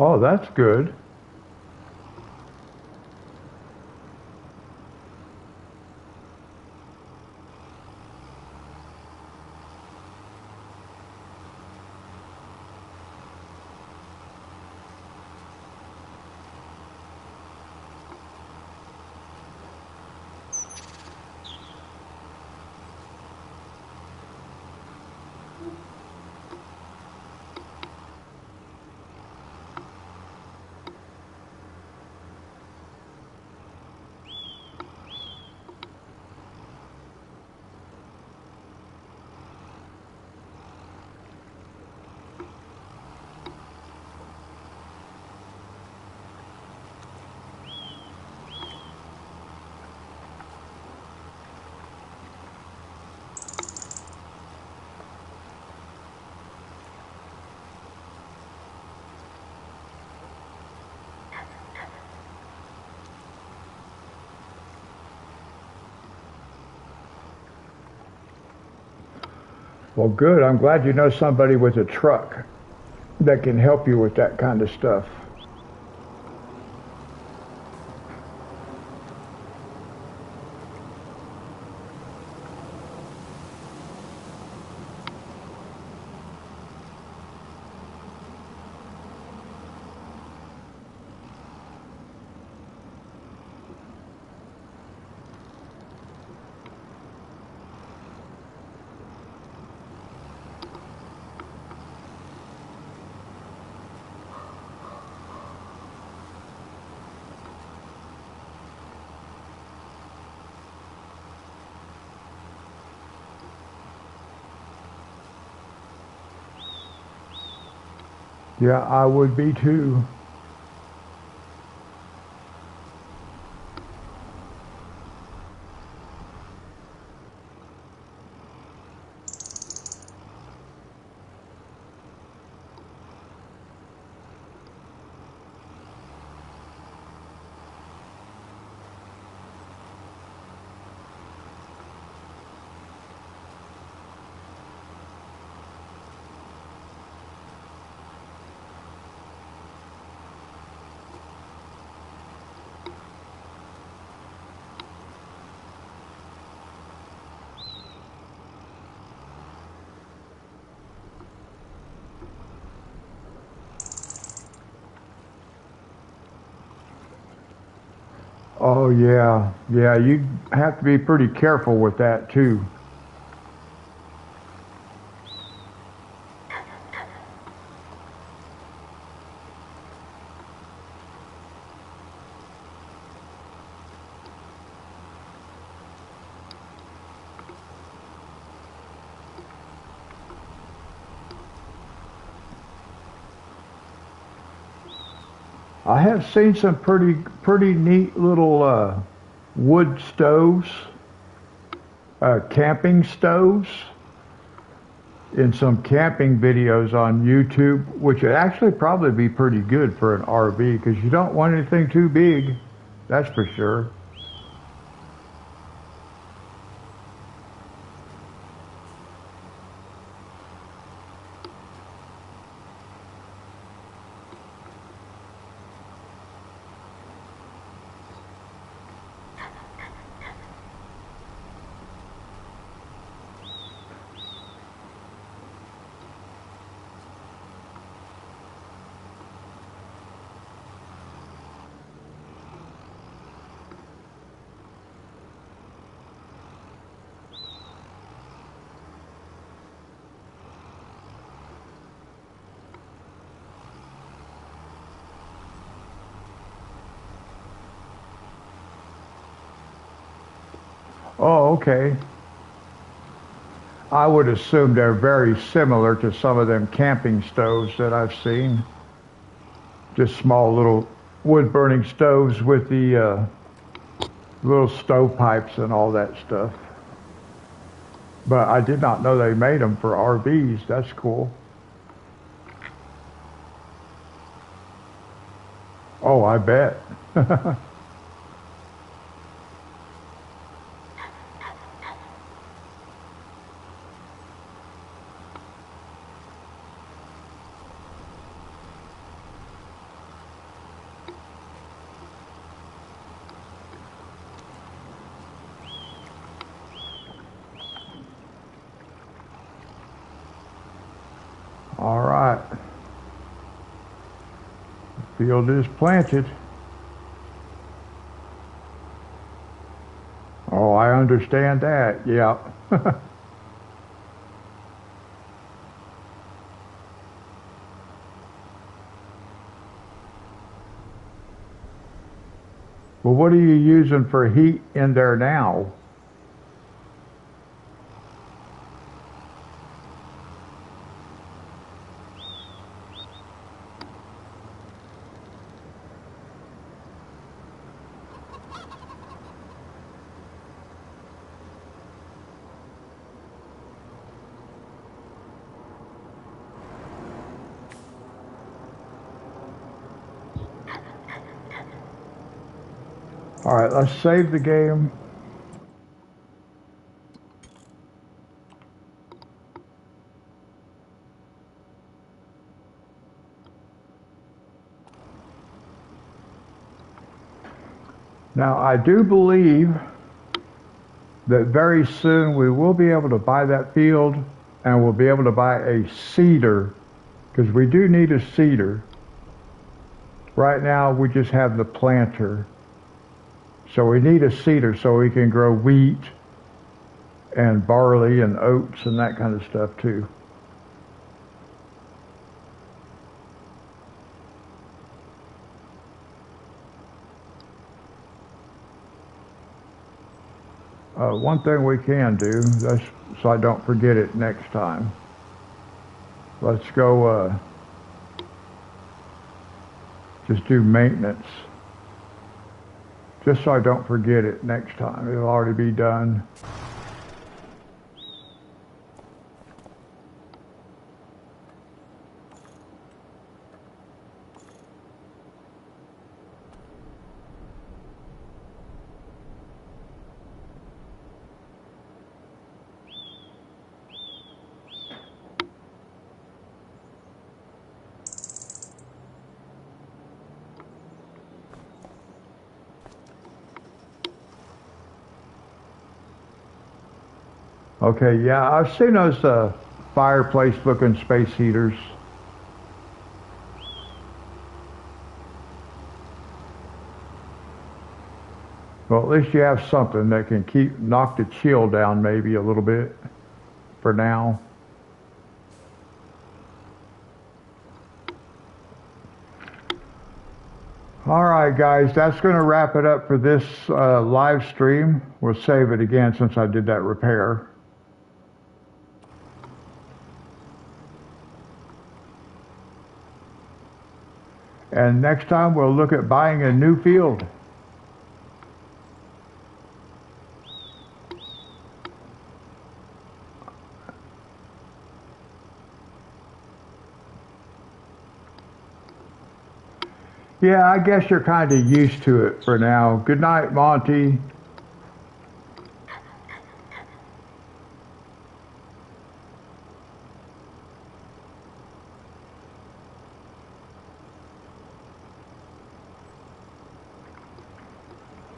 Oh, that's good. Well, good. I'm glad you know somebody with a truck that can help you with that kind of stuff. Yeah, I would be too. Oh yeah, yeah. You have to be pretty careful with that too. I have seen some pretty neat little wood stoves, camping stoves, in some camping videos on YouTube, which would actually probably be pretty good for an RV because you don't want anything too big. That's for sure. Oh, okay. I would assume they're very similar to some of them camping stoves that I've seen. Just small little wood burning stoves with the little stovepipes and all that stuff. But I did not know they made them for RVs. That's cool. Oh, I bet. All right. Field is planted. Oh, I understand that. Yeah. Well, what are you using for heat in there now? All right, let's save the game. Now, I do believe that very soon we will be able to buy that field, and we'll be able to buy a seeder, because we do need a seeder. Right now we just have the planter. So we need a seeder so we can grow wheat and barley and oats and that kind of stuff too. One thing we can do, that's, so I don't forget it next time. Let's go just do maintenance. Just so I don't forget it next time. It'll already be done. Okay, yeah, I've seen those fireplace-looking space heaters. Well, at least you have something that can knock the chill down maybe a little bit for now. All right, guys, that's going to wrap it up for this live stream. We'll save it again since I did that repair. And next time we'll look at buying a new field. Yeah, I guess you're kind of used to it for now. Good night, Monty.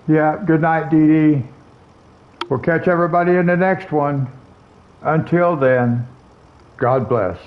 Yeah, good night, Dee Dee. We'll catch everybody in the next one. Until then, God bless.